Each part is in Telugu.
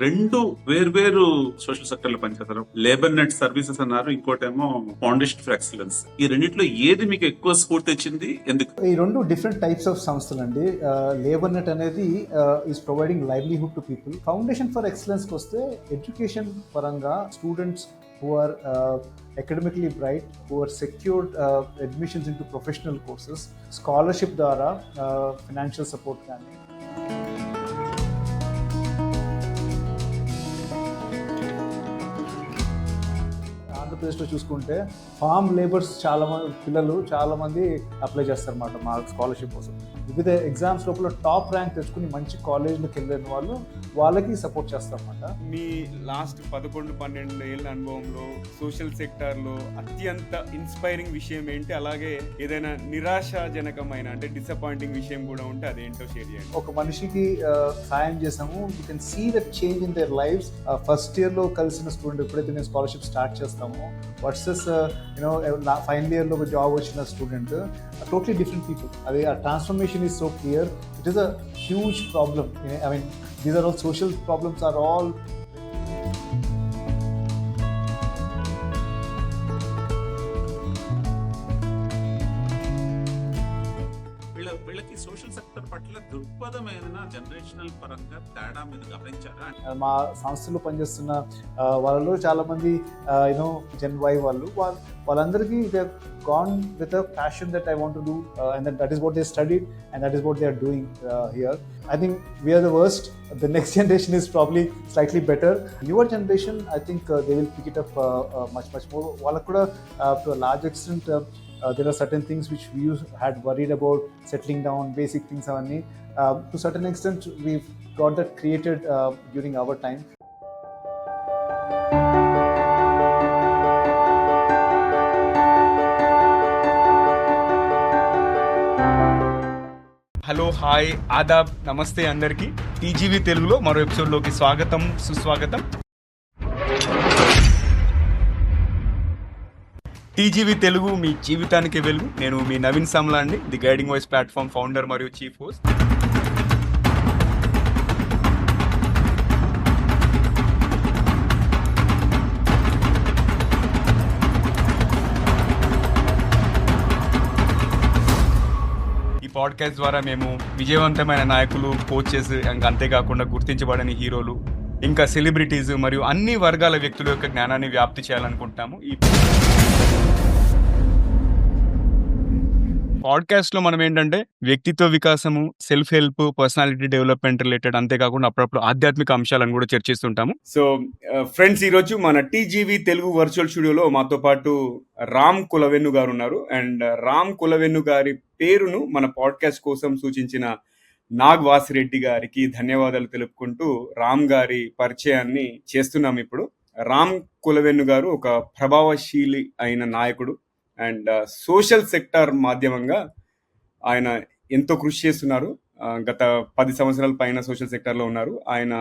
రెండు వేర్వేరు సోషల్ సెక్టర్ లో పనిచేస్తారు. లేబర్ నెట్ సర్వీసెస్ అన్నారు, ఇంకోటేమో ఫౌండేషన్ ఫర్ ఎక్సలెన్స్. ఈ రెండిట్లో ఏది మీకు ఎక్కువ స్ఫూర్తి ఇచ్చింది, ఎందుకు? ఈ రెండు డిఫరెంట్ టైప్స్ ఆఫ్ సంస్థలు అండి. లేబర్ నెట్ అనేది is providing livelihood to people. Foundation for ఎక్సలెన్స్కి వస్తే ఎడ్యుకేషన్ పరంగా students who are academically bright, who are secured admissions into professional courses, scholarship ద్వారా financial support కానీ, ఆంధ్రప్రదేశ్లో చూసుకుంటే ఫార్మ్ లేబర్స్ చాలా మంది అప్లై చేస్తారన్నమాట మా స్కాలర్షిప్ కోసం. వివిధ ఎగ్జామ్స్ లోపల టాప్ ర్యాంక్ తెచ్చుకుని మంచి కాలేజ్లోకి వెళ్ళిన వాళ్ళకి సపోర్ట్ చేస్తారన్నమాట. మీ లాస్ట్ 11-12 ఏళ్ళ అనుభవంలో సోషల్ సెక్టార్లో అత్యంత ఇన్స్పైరింగ్ విషయం ఏంటి? అలాగే ఏదైనా నిరాశాజనకమైన అంటే డిసప్పాయింటింగ్ విషయం కూడా ఉంటే అదేంటో షేర్ చేయండి. ఒక మనిషికి సాయం చేసాము, you can see that change in their lifes. First ఇయర్లో కలిసిన స్టూడెంట్ ఎప్పుడైతే నేను స్కాలర్షిప్ స్టార్ట్ చేస్తామో వర్సెస్ ఫైనల్ ఇయర్లో ఒక జాబ్ వచ్చిన స్టూడెంట్, టోటలీ డిఫరెంట్ పీపుల్. అది ఆ transformation is so clear. It is a huge problem. I mean these are all social problems are all వీళ్ళకి సోషల్ సెక్టర్ పట్ల దృక్పథం ఏదైనా జనరేషనల్ పరంగా తేడా మీద గమనించారా? మా సంస్థలో పనిచేస్తున్న వాళ్ళలో చాలా మంది జెన్ వై వాళ్ళందరికీ they gone with a passion that I want to do, and that is what they studied and that is what they are doing here. I think we are the worst. The next generation is probably slightly better. Newer generation, I think they will pick it up much more. Valakuda to a large extent there are certain things which we had worried about settling down, basic things avanni to certain extent we've got that created during our time. Hello, hi, ఆదాబ్, నమస్తే అందరికీ. టీజీవీ తెలుగులో మరో ఎపిసోడ్లోకి స్వాగతం, సుస్వాగతం. టీజీవీ తెలుగు మీ జీవితానికి వెలుగు. నేను మీ నవీన్ సామ్లా అండి, the guiding voice platform founder మరియు చీఫ్ హోస్ట్. పాడ్కాస్ట్ ద్వారా మేము విజయవంతమైన నాయకులు, కోచెస్, అంతేకాకుండా గుర్తించబడని హీరోలు, ఇంకా సెలబ్రిటీస్ మరియు అన్ని వర్గాల వ్యక్తుల యొక్క జ్ఞానాన్ని వ్యాప్తి చేయాలనుకుంటున్నాము. ఈ పాడ్కాస్ట్ లో మనం ఏంటంటే వ్యక్తిత్వ వికాసము, self help, personality development related, అంతేకాకుండా అప్పుడప్పుడు ఆధ్యాత్మిక అంశాలను కూడా చర్చిస్తుంటాము. సో ఫ్రెండ్స్, ఈరోజు మన టీజీవీ తెలుగు వర్చువల్ స్టూడియోలో మాతో పాటు రామ్ కులవెన్ను గారు ఉన్నారు. అండ్ రామ్ కులవెన్ను గారి పేరును మన పాడ్కాస్ట్ కోసం సూచించిన నాగ్ వాసిరెడ్డి గారికి ధన్యవాదాలు తెలుపుకుంటూ రామ్ గారి పరిచయాన్ని చేస్తున్నాం. ఇప్పుడు రామ్ కులవెన్ను గారు ఒక ప్రభావశీలి అయిన నాయకుడు అండ్ సోషల్ సెక్టార్ మాధ్యమంగా ఆయన ఎంతో కృషి చేస్తున్నారు. గత 10 సంవత్సరాల పైన సోషల్ సెక్టార్లో ఉన్నారు. ఆయన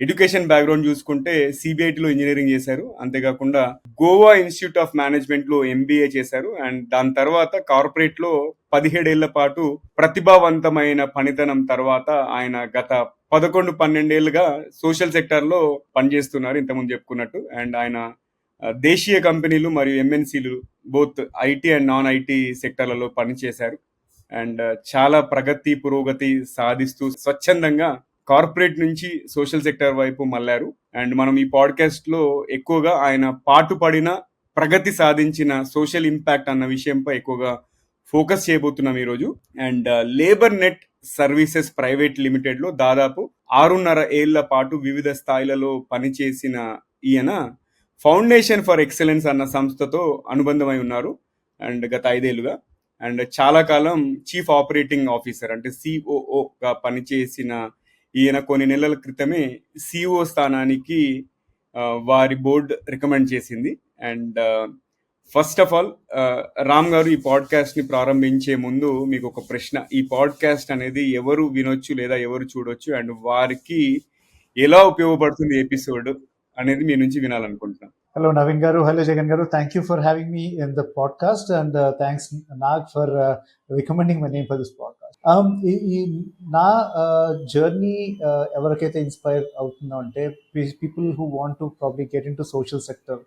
ఎడ్యుకేషన్ బ్యాక్గ్రౌండ్ చూసుకుంటే సిబిఐటిలో ఇంజనీరింగ్ చేశారు, అంతేకాకుండా గోవా ఇన్స్టిట్యూట్ ఆఫ్ మేనేజ్మెంట్లో ఎంబీఏ చేశారు. అండ్ దాని తర్వాత కార్పొరేట్లో 17 ఏళ్ల పాటు ప్రతిభావంతమైన పనితనం తర్వాత ఆయన గత 11-12 ఏళ్ళుగా సోషల్ సెక్టార్లో పనిచేస్తున్నారు, ఇంతకుముందు చెప్పుకున్నట్టు. అండ్ ఆయన దేశీయ కంపెనీలు మరియు ఎంఎన్సీలు both IT and non IT సెక్టర్లలో పనిచేశారు. అండ్ చాలా పురోగతి సాధిస్తూ స్వచ్ఛందంగా కార్పొరేట్ నుంచి సోషల్ సెక్టర్ వైపు మళ్ళారు. అండ్ మనం ఈ పాడ్కాస్ట్ లో ఎక్కువగా ఆయన పాటుపడిన, ప్రగతి సాధించిన సోషల్ ఇంపాక్ట్ అన్న విషయంపై ఎక్కువగా ఫోకస్ చేయబోతున్నాం ఈరోజు. And labour net services private limited లో దాదాపు 6.5 ఏళ్ల పాటు వివిధ స్థాయిలలో పనిచేసిన ఈయన ఫౌండేషన్ ఫర్ ఎక్సలెన్స్ అన్న సంస్థతో అనుబంధమై ఉన్నారు అండ్ గత 5 ఏళ్లుగా. అండ్ చాలా కాలం చీఫ్ ఆపరేటింగ్ ఆఫీసర్ అంటే సిఓఓగా పనిచేసిన ఈయన కొన్ని నెలల క్రితమే సిఓ స్థానానికి వారి బోర్డు రికమెండ్ చేసింది. And first of all Ram గారు, ఈ పాడ్కాస్ట్ ని ప్రారంభించే ముందు మీకు ఒక ప్రశ్న. ఈ పాడ్కాస్ట్ అనేది ఎవరు వినొచ్చు లేదా ఎవరు చూడొచ్చు అండ్ వారికి ఎలా ఉపయోగపడుతుంది ఎపిసోడ్ అనేది మీ నుంచి వినాలనుకుంటున్నాను. Hello Navin garu, hello Jagan garu. Thank you for having me in the podcast and thanks Nag for recommending my name for this podcast. ఈ నా జర్నీ ఎవరికైతే ఇన్స్పైర్ అవుతుందో అంటే people who want to probably get in to social sector,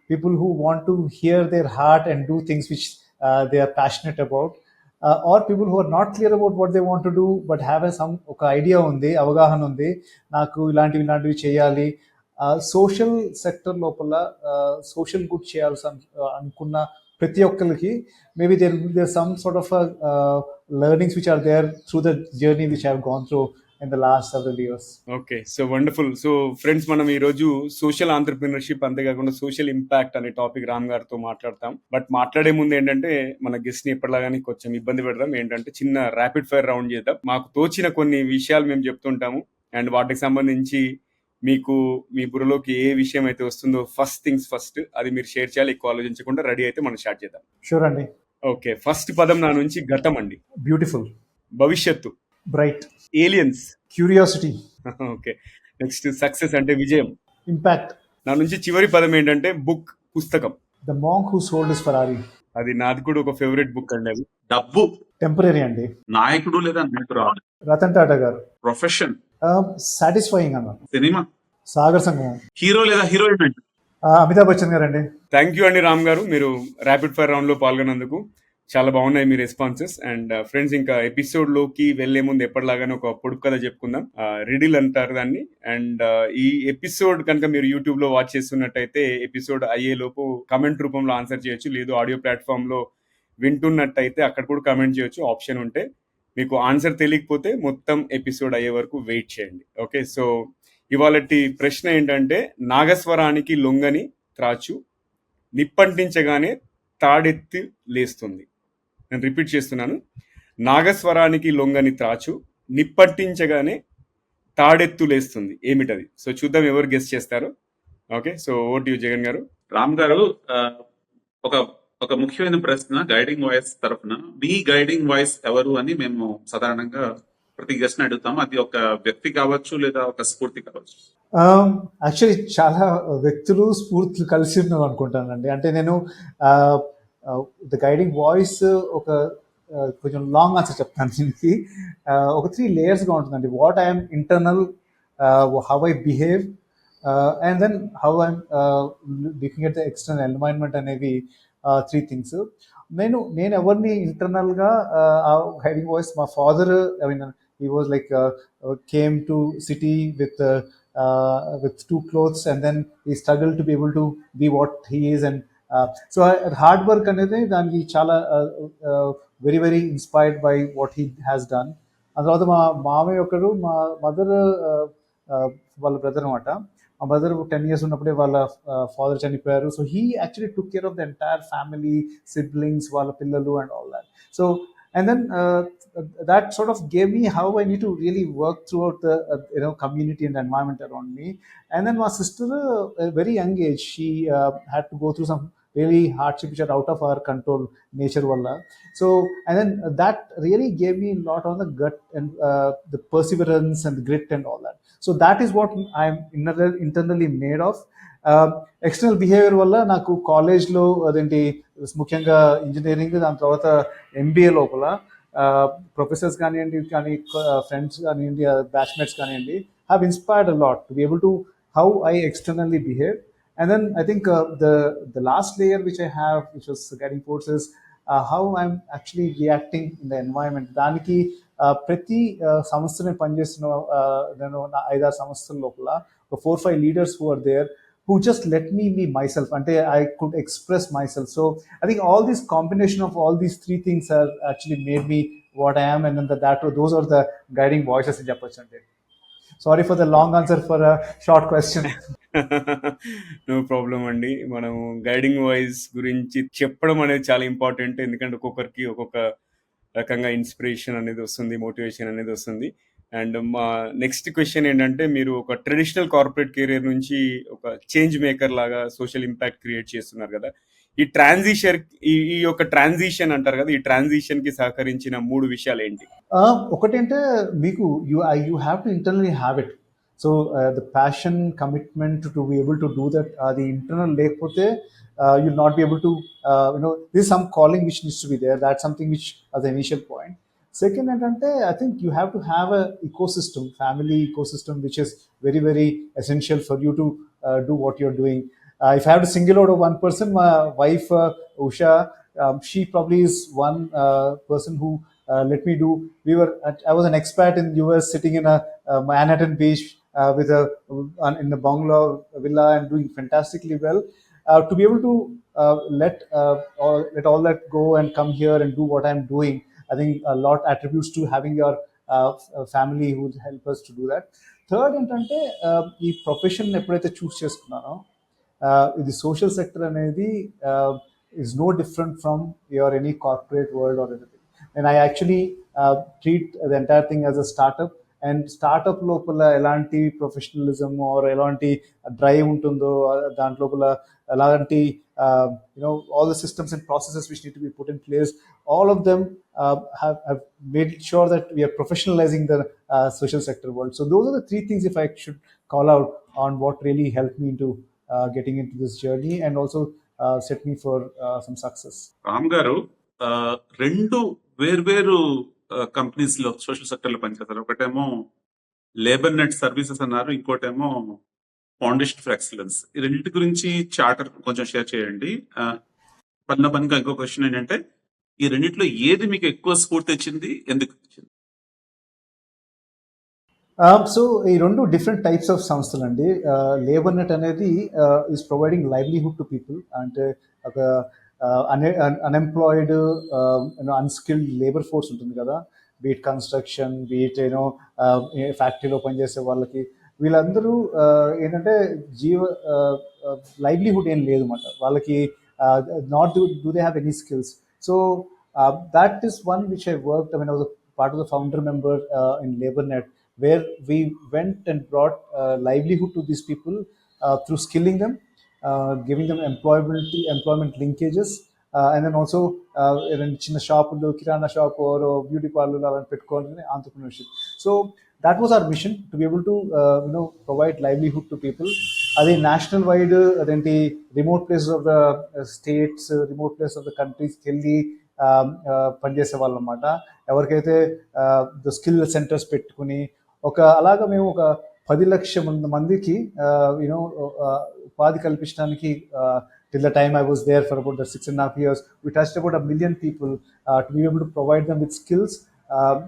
people who want to hear their heart and do things which they are passionate about, or people who are not clear about what they want to do but have some ఒక ఐడియా ఉంది, అవగాహన ఉంది, నాకు ఇలాంటివి చేయాలి, సోషల్ సెక్టర్ లోపల సోషల్ గుడ్ చేయాల్సి అనుకున్న ప్రతి ఒక్కరికి maybe there some sort of learnings which are there through the journey which I have gone through in the last several years. Okay, so wonderful. So friends, మనం ఈ రోజు సోషల్ ఆంటర్ప్రినర్షిప్ అంతేకాకుండా సోషల్ ఇంపాక్ట్ అనే టాపిక్ రామ్ గారితో మాట్లాడతాం. బట్ మాట్లాడే ముందు ఏంటంటే మన గెస్ట్ ని ఎప్పటిలాగానే కొంచెం ఇబ్బంది పెడదాం. ఏంటంటే చిన్న ర్యాపిడ్ ఫైర్ రౌండ్ చేద్దాం. మాకు తోచిన కొన్ని విషయాలు మేము చెప్తుంటాము అండ్ వాటికి సంబంధించి మీకు మీ బుర్రలోకి ఏ విషయం అయితే వస్తుందో ఫస్ట్ థింగ్స్ ఫస్ట్ అది మీరు షేర్ చేయాలి. ఎక్కువ ఆలోచించకుండా రెడీ అయితే మనం స్టార్ట్ చేద్దాం. షూర్ అండి. ఓకే, ఫస్ట్ పదం నా నుంచి గతం అండి. బ్యూటిఫుల్. భవిష్యత్తు. Bright. Aliens. Curiosity. Okay, next success అంటే విజయం. ఇంపాక్ట్. నా నుంచి చివరి పదం ఏంటంటే బుక్, పుస్తకం. The monk who sold his Ferrari. అది నాది కూడా ఒక ఫేవరెట్ బుక్ అండి. అది డబ్బు. టెంపరీ అండి. నాయకుడు లేదా నాయకురాలు. రతన్ టాటా గారు. ప్రొఫెషన్. సాటిస్ఫైయింగ్ అన్న. సినిమా. సాగర్ సంగమం. హీరో లేదా హీరోయిన్. అమితాబ్ బచ్చన్ గారు అండి. థ్యాంక్ యూ అండి రామ్ గారు, మీరు ర్యాపిడ్ ఫైర్ రౌండ్ లో పాల్గొన్నందుకు. చాలా బాగున్నాయి మీ రెస్పాన్సెస్. అండ్ ఫ్రెండ్స్, ఇంకా ఎపిసోడ్ లోకి వెళ్లే ముందు ఎప్పటిలాగానే ఒక పొడుపు కథ చెప్పుకుందాం. రిడిల్ అంటారు దాన్ని. అండ్ ఈ ఎపిసోడ్ కనుక మీరు యూట్యూబ్ లో వాచ్ చేస్తున్నట్టయితే ఎపిసోడ్ అయ్యే లోపు కమెంట్ రూపంలో ఆన్సర్ చేయొచ్చు, లేదు ఆడియో ప్లాట్ఫామ్ లో వింటున్నట్టయితే అక్కడ కూడా కమెంట్ చేయొచ్చు, ఆప్షన్ ఉంటే. మీకు ఆన్సర్ తెలియకపోతే మొత్తం ఎపిసోడ్ అయ్యే వరకు వెయిట్ చేయండి. ఓకే, సో ఇవాళటి ప్రశ్న ఏంటంటే నాగస్వరానికి లొంగని త్రాచు నిప్పంటించగానే తాడెత్తి లేస్తుంది. నేను రిపీట్ చేస్తున్నాను. నాగస్వరానికి లొంగని త్రాచు నిప్పంటించగానే తాడెత్తు లేస్తుంది. ఏమిటది? సో చూద్దాం ఎవరు గెస్ట్ చేస్తారో. Okay, so over to you Jagan గారు. రామ్ గారు, ఒక ఒక ముఖ్యమైన ప్రశ్న గైడింగ్ వాయిస్ తరఫున, మీ గైడింగ్ వాయిస్ ఎవరు అని మేము సాధారణంగా ప్రతి గెస్ట్ అడుగుతాము. అది ఒక వ్యక్తి కావచ్చు లేదా ఒక స్ఫూర్తి కావచ్చు. యాక్చువల్లీ చాలా వ్యక్తులు స్ఫూర్తులు కలిసి ఉన్నవి అనుకుంటానండి. అంటే నేను ద గైడింగ్ వాయిస్ ఒక కొంచెం లాంగ్ ఆన్సర్ చెప్తాను దీనికి. ఒక 3 layers ఉంటుందండి. What I'm internal, how I behave, and then how I'm looking at the external environment అనేవి 3 things. నేను ఎవరిని ఇంటర్నల్గా గైడింగ్ వాయిస్, మా father, I mean he was like came to city with 2 clothes and then he struggled to be able to be what he is, and so hard work అనేది దానికి చాలా very very inspired by what he has done. ఆ తర్వాత మా మామయ్య ఒకరు, మా మదర్ వాళ్ళ బ్రదర్ అనమాట. మా మదర్ 10 years ఉన్నప్పుడే వాళ్ళ ఫాదర్ చనిపోయారు. So he actually took care of the entire family, siblings, వాళ్ళ పిల్లలు and all that. So and then that sort of gave me how I need to really work throughout the community and the environment around me. And then my sister, very young age, she had to go through some really hardship which are out of our control, nature walla. So and then that really gave me a lot on the gut and the perseverance and the grit and all that. So that is what I'm internally made of. External behaviour వల్ల నాకు కాలేజ్లో అదేంటి ముఖ్యంగా ఇంజనీరింగ్, దాని తర్వాత MBA లోపల ప్రొఫెసర్స్ కానివ్వండి, కానీ ఫ్రెండ్స్ కానివ్వండి, బ్యాచ్మేట్స్ కానివ్వండి, have inspired a lot to be able to how I externally behave. And then I think the last layer which I have, which was guiding force, is how I'm actually reacting in the environment. దానికి ప్రతి సంస్థని పనిచేస్తున్న నేను 5-6 సంస్థల లోపల ఒక 4-5 leaders who are there who just let me be myself, and I could express myself. So I think all this combination of all these 3 things have actually made me what I am, and then those are the guiding voices in Japachante. Sorry for the long answer for a short question. No problem అండి. మనం గైడింగ్ వాయిస్ గురించి చెప్పడం అనేది చాలా ఇంపార్టెంట్. ఎందుకంటే ఒక్కొక్కరికి ఒక్కొక్క రకంగా ఇన్స్పిరేషన్ అనేది వస్తుంది, మోటివేషన్ అనేది వస్తుంది. అండ్ మా నెక్స్ట్ క్వశ్చన్ ఏంటంటే, మీరు ఒక ట్రెడిషనల్ కార్పొరేట్ కెరీర్ నుంచి ఒక చేంజ్ మేకర్ లాగా సోషల్ ఇంపాక్ట్ క్రియేట్ చేస్తున్నారు కదా. ఈ యొక్క ట్రాన్సిషన్ అంటారు కదా, ఈ ట్రాన్సిషన్ కి సహకరించిన 3 విషయాలు ఏంటి? ఒకటంటే మీకు you have to internally have it. So the passion, commitment to be able to do that, అది ఇంటర్నల్ లేకపోతే you will not be able to, there's some calling which needs to be there. That's something which as an initial point. Second ఏంటంటే I think you have to have a ecosystem, family ecosystem, which is very very essential for you to do what you're doing. If I have to single out of one person, my wife Usha, she probably is one person who let me do. I was an expat in US, sitting in a Manhattan Beach with in a bungalow villa and doing fantastically well. To be able to let all that go and come here and do what I'm doing, I think a lot attributes to having your family who will help us to do that. Third ఏంటంటే ఈ ప్రొఫెషన్ ఎప్పుడైతే చూస్ చేసుకున్నానో ఇది సోషల్ సెక్టర్ అనేది is no different from your any corporate world or anything. And I actually treat the entire thing as a startup. And startup లోపల ఎలాంటి ప్రొఫెషనలిజం ఆర్ ఎలాంటి డ్రైవ్ ఉంటుందో దాంట్ లోపల ఎలాంటి all the systems and processes which need to be put in place, all of them have made sure that we are professionalizing the social sector world. So those are the three things, if I should call out, on what really helped me into getting into this journey and also set me for some success. Ram గారు రెండు వేర్వేరు కంపెనీస్ లో సోషల్ సెక్టర్ లో పనిచేస్తారు. ఒకటేమో లేబర్ నెట్ సర్వీసెస్ అన్నారు, ఇంకోటేమో ఫౌండేషన్ ఫర్ ఎక్సలెన్స్. ఈ రెండింటి గురించి చార్టర్ కొంచెం షేర్ చేయండి. పనిగా ఇంకో క్వశ్చన్ ఏంటంటే, ఈ రెండింటిలో ఏది మీకు ఎక్కువ స్ఫూర్తి ఇచ్చింది, ఎందుకు ఇచ్చింది? సో ఈ రెండు డిఫరెంట్ టైప్స్ ఆఫ్ సంస్థలు అండి. లేబర్ నెట్ అనేది is providing livelihood to people. అంటే ఒక అన్ఎంప్లాయిడ్ అన్స్కిల్డ్ లేబర్ ఫోర్స్ ఉంటుంది కదా, బీట్ కన్స్ట్రక్షన్, బీట్ ఫ్యాక్టరీలో పనిచేసే వాళ్ళకి, వీళ్ళందరూ ఏంటంటే లైవ్లీహుడ్ ఏం లేదు అన్నమాట వాళ్ళకి. Not do they have any skills. So that is one which I worked. I mean, I was a part of the founder member in LaborNet, where we went and brought livelihood to these people through skilling them, giving them employment linkages, and then also చిన్న షాపులు, కిరాణా షాప్ or బ్యూటీ పార్లర్ అలా పెట్టుకోవాలని entrepreneurship. So that was our mission, to be able to provide livelihood to people. అది నేషనల్ వైడ్, అదేంటి remote places of the states, remote places of the కంట్రీస్కి వెళ్ళి పనిచేసే వాళ్ళు అనమాట. ఎవరికైతే ద స్కిల్ సెంటర్స్ పెట్టుకుని అలాగా మేము ఒక 10 లక్షల మందికి ఉపాధి కల్పించడానికి, till the time I was there for about the 6.5 years, we touched about 1 million people to be able to provide them with skills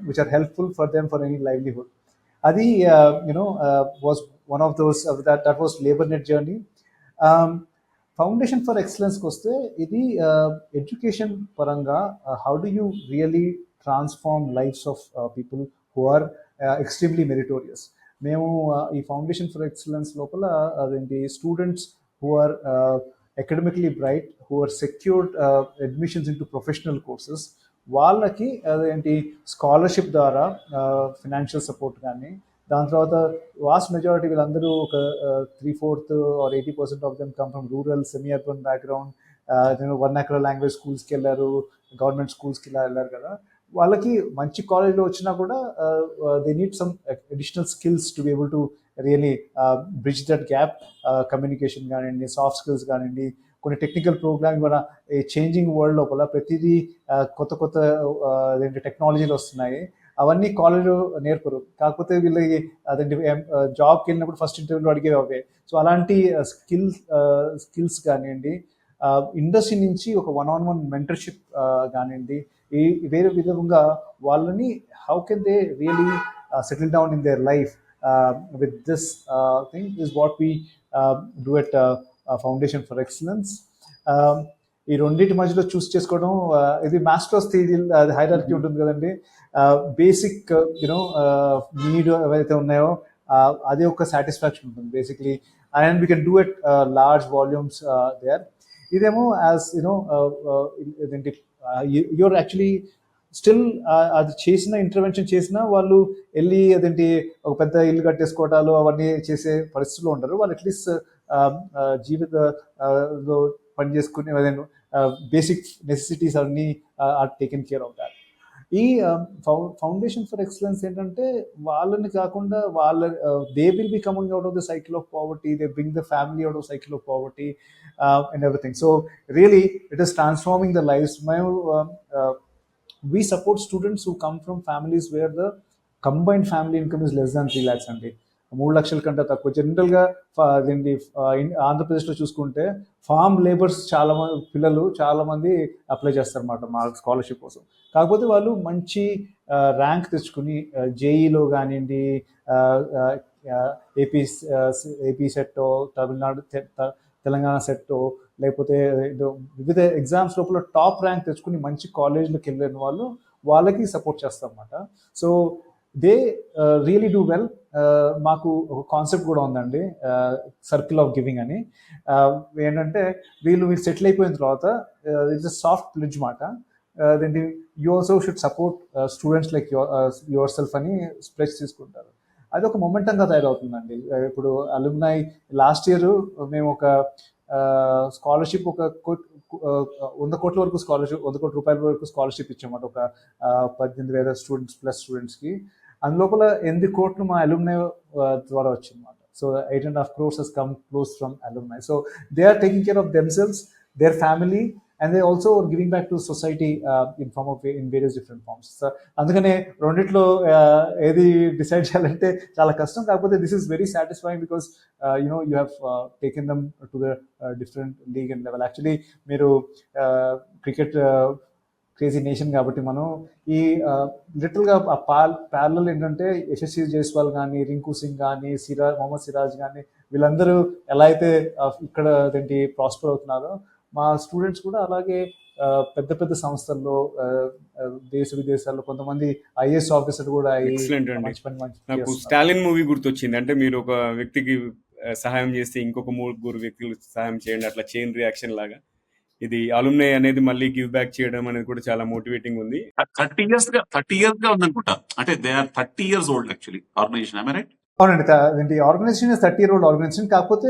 which are helpful for them for any livelihood. Adi was one of those that was LaborNet journey. Foundation for ఎక్సలెన్స్కి వస్తే, ఇది ఎడ్యుకేషన్ పరంగా how do you really transform lives of people who are extremely meritorious. మేము ఈ ఫౌండేషన్ ఫర్ ఎక్సలెన్స్ లోపల అదేంటి students who are academically bright, who are secured admissions in to professional courses, వాళ్ళకి అదేంటి స్కాలర్షిప్ ద్వారా ఫినాన్షియల్ సపోర్ట్ కానీ, దాని తర్వాత వాస్ట్ మెజారిటీ వీళ్ళందరూ ఒక 3/4 or 80% of them come from rural semi urban background. Vernacular language స్కూల్స్కి వెళ్ళారు, గవర్నమెంట్ స్కూల్స్కి వెళ్ళారు కదా. వాళ్ళకి మంచి కాలేజ్లో వచ్చినా కూడా they need some additional skills to be able to really bridge that gap. Communication కానివ్వండి, సాఫ్ట్ స్కిల్స్ కానివ్వండి, కొన్ని టెక్నికల్ ప్రోగ్రామింగ్ కూడా. ఈ చేంజింగ్ వరల్డ్ లోపల ప్రతిదీ కొత్త టెక్నాలజీలు వస్తున్నాయి. అవన్నీ కాలేజ్ నేర్పరు, కాకపోతే వీళ్ళకి అదేంటి జాబ్కి వెళ్ళినప్పుడు ఫస్ట్ ఇంటర్వ్యూలో అడిగేవి అవే. సో అలాంటి స్కిల్స్ కానివ్వండి, ఇండస్ట్రీ నుంచి ఒక 1-on-1 మెంటర్షిప్ కానివ్వండి, ఈ వేరే విధంగా వాళ్ళని how can they really settle down in their life with this thing is what we do at foundation for excellence. ఈ రెండింటి మధ్యలో చూస్ చేసుకోవడం, ఇది మాస్టర్స్ థియరీ హైరార్కీ ఉంటుంది కదండి. బేసిక్ నీడ్ ఏవైతే ఉన్నాయో అదే ఒక సాటిస్ఫాక్షన్ ఉంటుంది basically, and we can do it large volumes there. ఇదేమో యాజ్ ఇదేంటి యూఆర్ యాక్చువల్లీ స్టిల్ అది చేసిన ఇంటర్వెన్షన్ చేసినా వాళ్ళు వెళ్ళి అదేంటి ఒక పెద్ద ఇల్లు కట్టేసుకోవటాలు అవన్నీ చేసే పరిస్థితుల్లో ఉంటారు. వాళ్ళు అట్లీస్ట్ జీవితంలో పని చేసుకుని బేసిక్ నెసెసిటీస్ అన్నీ are taken care of that. ఈ ఫౌండేషన్ ఫర్ ఎక్సలెన్స్ ఏంటంటే వాళ్ళని కాకుండా they will be coming out of the cycle of poverty, they bring the family out of cycle of poverty and everything. So really it is transforming the lives. we support students who come from families where the combined family income is less than 3 lakhs అండి. 3 లక్షల కంటే తక్కువ. జనరల్గా అదేంటి ఆంధ్రప్రదేశ్లో చూసుకుంటే ఫార్మ్ లేబర్స్ చాలా మంది పిల్లలు చాలా మంది అప్లై చేస్తారన్నమాట మా స్కాలర్షిప్ కోసం. కాకపోతే వాళ్ళు మంచి ర్యాంక్ తెచ్చుకుని జేఈలో కానివ్వండి, ఏపీ ఏపీ సెట్టో, తమిళనాడు తెలంగాణ సెట్టో, లేకపోతే వివిధ ఎగ్జామ్స్ లోపల టాప్ ర్యాంక్ తెచ్చుకుని మంచి కాలేజ్లోకి వెళ్ళిన వాళ్ళకి సపోర్ట్ చేస్తాం అన్నమాట. So they really do well. మాకు ఒక కాన్సెప్ట్ కూడా ఉందండి, సర్కిల్ ఆఫ్ గివింగ్ అని. ఏంటంటే వీళ్ళు సెటిల్ అయిపోయిన తర్వాత ఇట్స్ అ సాఫ్ట్ ప్లిడ్జ్ మాట. దేంటి you also should support students like yourself అని ప్లెజ్ తీసుకుంటారు. అది ఒక మొమెంటంగా తయారవుతుందండి. ఇప్పుడు అలుమ్నాయ్ లాస్ట్ ఇయర్ మేము ఒక స్కాలర్షిప్ ఒక 100 కోట్ల వరకు స్కాలర్షిప్, 100 కోట్ల రూపాయల వరకు స్కాలర్షిప్ ఇచ్చామాట ఒక 18,000 స్టూడెంట్స్ ప్లస్ స్టూడెంట్స్కి. అందులోపల 8 కోట్లు మా అలుమ్నాయ్ ద్వారా వచ్చిందన్నమాట. So 8.5 crores has come close from alumni. So they are taking care of themselves, their family, and they also are giving back to society in form of in various different forms. So అందుకనే రెండిట్లో ఏది డిసైడ్ చేయాలంటే చాలా కష్టం. కాకపోతే this is very satisfying because you have taken them to the different league and level. Actually మీరు క్రికెట్ క్రేజీ నేషన్ కాబట్టి మనం ఈ లిటిల్గా ఆ ప్యారలల్ ఏంటంటే యశస్వి జైస్వాల్ కానీ, రింకు సింగ్ కానీ, మొహమ్మద్ సిరాజ్ కానీ, వీళ్ళందరూ ఎలా అయితే ఇక్కడ ఏంటి ప్రాస్పర్ అవుతున్నారో మా స్టూడెంట్స్ కూడా అలాగే పెద్ద పెద్ద సంస్థల్లో దేశ విదేశాల్లో కొంతమంది ఐఏఎస్ ఆఫీసర్ కూడా నాకు స్టాలిన్ మూవీ గుర్తొచ్చింది. అంటే మీరు ఒక వ్యక్తికి సహాయం చేస్తే ఇంకొక 3 వ్యక్తులు సహాయం చేయండి, అట్లా చైన్ రియాక్షన్ లాగా ఇది అలుమ్నై అనేది మళ్ళీ గివ్ బ్యాక్ చేయడం అనేది కూడా చాలా మోటివేటింగ్ ఉంది. 30 years గా ఉందనుకుంటా. అంటే they are 30 years old actually organization. I right? అవునండి. Organization 30-year-old organization. కాకపోతే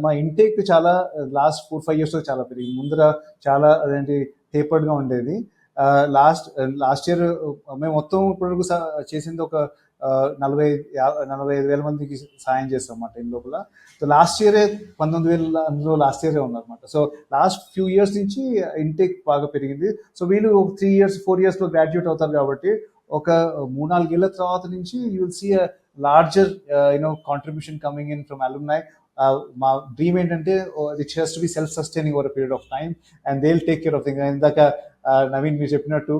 మా ఇంటేక్ చాలా లాస్ట్ 4-5 years చాలా పెరిగింది. ముందర చాలా అదేంటి టేపర్డ్గా ఉండేది. లాస్ట్ ఇయర్ మేము మొత్తం ఇప్పటివరకు చేసింది ఒక 45,000 మందికి సాయం చేస్తాం అన్నమాట ఈ లోపల. సో లాస్ట్ ఇయరే 19,000 అందులో లాస్ట్ ఇయరే ఉన్నారన్నమాట. సో లాస్ట్ ఫ్యూ ఇయర్స్ నుంచి ఇంటేక్ బాగా పెరిగింది. సో వీళ్ళు 3 years 4 yearsలో గ్రాడ్యుయేట్ అవుతారు కాబట్టి ఒక 3-4 ఏళ్ళ తర్వాత నుంచి you will see a larger contribution coming in from alumni. మా డ్రీమ్ ఏంటంటే it has to be self sustaining over period of time and they will take care of thing. ఇందాక నవీన్ మీరు చెప్పినట్టు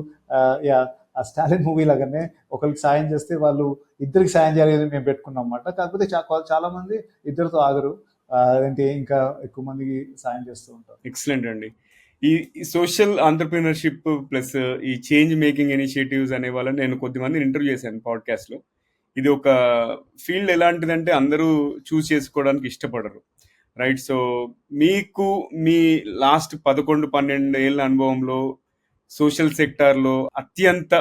ఆ స్టాలిన్ మూవీ లాగానే ఒకరికి సాయం చేస్తే వాళ్ళు ఇద్దరికి సాయం చేయాలని మేము పెట్టుకున్నాం అన్నమాట. కాకపోతే చాలా మంది ఇద్దరితో ఆగరు, అదేంటి ఇంకా ఎక్కువ మందికి సాయం చేస్తూ ఉంటారు. ఎక్సలెంట్ అండి. ఈ సోషల్ ఆంటర్ప్రినర్షిప్ ప్లస్ ఈ చేంజ్ మేకింగ్ ఇనిషియేటివ్స్ అనే వాళ్ళని నేను కొద్దిమందిని ఇంటర్వ్యూ చేశాను పాడ్కాస్ట్లో. ఇది ఒక ఫీల్డ్ ఎలాంటిదంటే అందరూ చూస్ చేసుకోవడానికి ఇష్టపడరు, రైట్? సో మీకు మీ లాస్ట్ 11-12 ఏళ్ళ అనుభవంలో సోషల్ సెక్టార్లో అత్యంత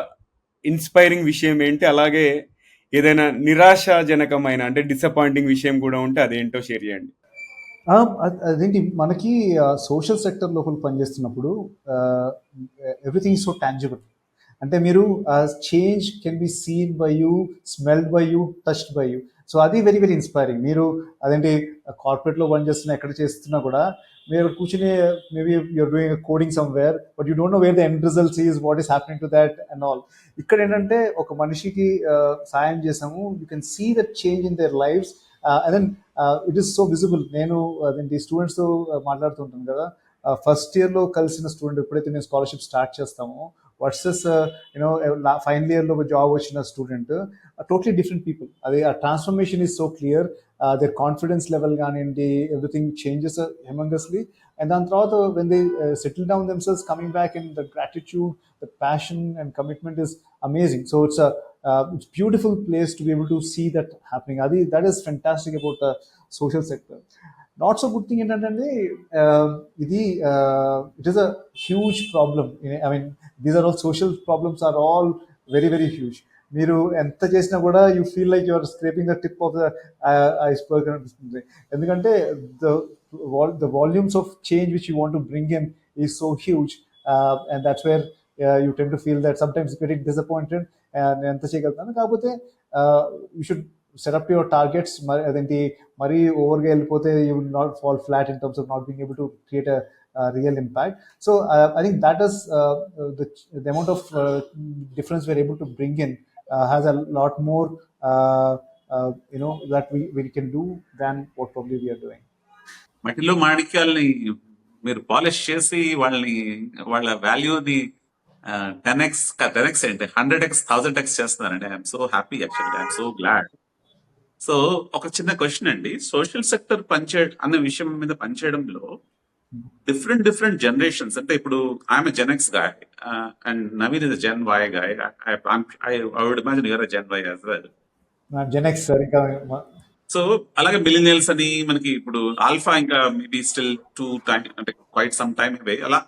ఇన్స్పైరింగ్ విషయం ఏంటి? అలాగే ఏదైనా నిరాశాజనకమైన అంటే డిసప్పాయింటింగ్ విషయం కూడా ఉంటే అదేంటో షేర్ చేయండి. అదేంటి మనకి సోషల్ సెక్టర్ లోపల పనిచేస్తున్నప్పుడు ఎవ్రీథింగ్ సో టాంజిబుల్. అంటే మీరు change can be seen by you, smelled by you, touched by you. So అది వెరీ వెరీ ఇన్స్పైరింగ్. మీరు అదేంటి కార్పొరేట్లో పనిచేస్తున్నా ఎక్కడ చేస్తున్నా కూడా మీరు కూర్చుని maybe you're doing coding somewhere but you don't know where the end results is, what is happening to that and all. ఇక్కడ ఏంటంటే ఒక మనిషికి సాయం చేసాము, you can see that change in their lives and then it is so visible. నేను అదేంటి స్టూడెంట్స్తో మాట్లాడుతుంటాను కదా, ఫస్ట్ ఇయర్లో కలిసిన స్టూడెంట్ ఎప్పుడైతే మేము స్కాలర్షిప్ స్టార్ట్ చేస్తామో వర్సెస్ ఫైనల్ ఇయర్లో ఒక జాబ్ వచ్చిన స్టూడెంట్, టోటలీ డిఫరెంట్ పీపుల్. అది ఆ transformation is so clear. Their confidence level కానివ్వండి, ఎవ్రీథింగ్ చేంజెస్ హ్యూమంగస్లీ. అండ్ దాని తర్వాత when they settle down themselves coming back in the gratitude, the passion and commitment is amazing. So it's it's beautiful place to be able to see that happening. That is fantastic about the social sector. Not so good thing ఏంటంటే ఇది it is a huge problem. I mean these are all social problems are all very very huge. మీరు ఎంత చేసినా కూడా you feel like you are scraping the tip of the iceberg అనిపిస్తుంది. ఎందుకంటే the volumes of change which you want to bring in is so huge, and that's where you tend to feel that sometimes getting disappointed and ఎంత చేయగలుగుతాను. కాకపోతే you should set up your targets. అదేంటి మరీ ఓవర్గా వెళ్ళిపోతే you will not fall flat in terms of not being able to create real impact. So I think that is the amount of difference we're able to bring in has a lot more that we can do than what probably we are doing. మట్టిలో మాణిక్యాలని మీరు పాలిష్ చేసి వాళ్ళ వాల్యూని 10x ఏంటి 100x 1000x చేస్తున్నారండి. I'm so happy, actually I'm so glad. So ఒక చిన్న క్వశ్చన్ అండి, సోషల్ సెక్టర్ అన్న విషయం మీద పనిచేయడంలో డిఫరెంట్ జనరేషన్స్, అంటే ఇప్పుడు I'm gen X guy and Naveen is gen Y guy. I would imagine you're gen Y as well. Gen X, sir, ఇంకా సో అలాగే మిలినియల్స్ అని మనకి ఇప్పుడు ఆల్ఫా ఇంకా మేబీ స్టిల్ అంటే క్వైట్ సమ్ టైమ్ అవే. అలా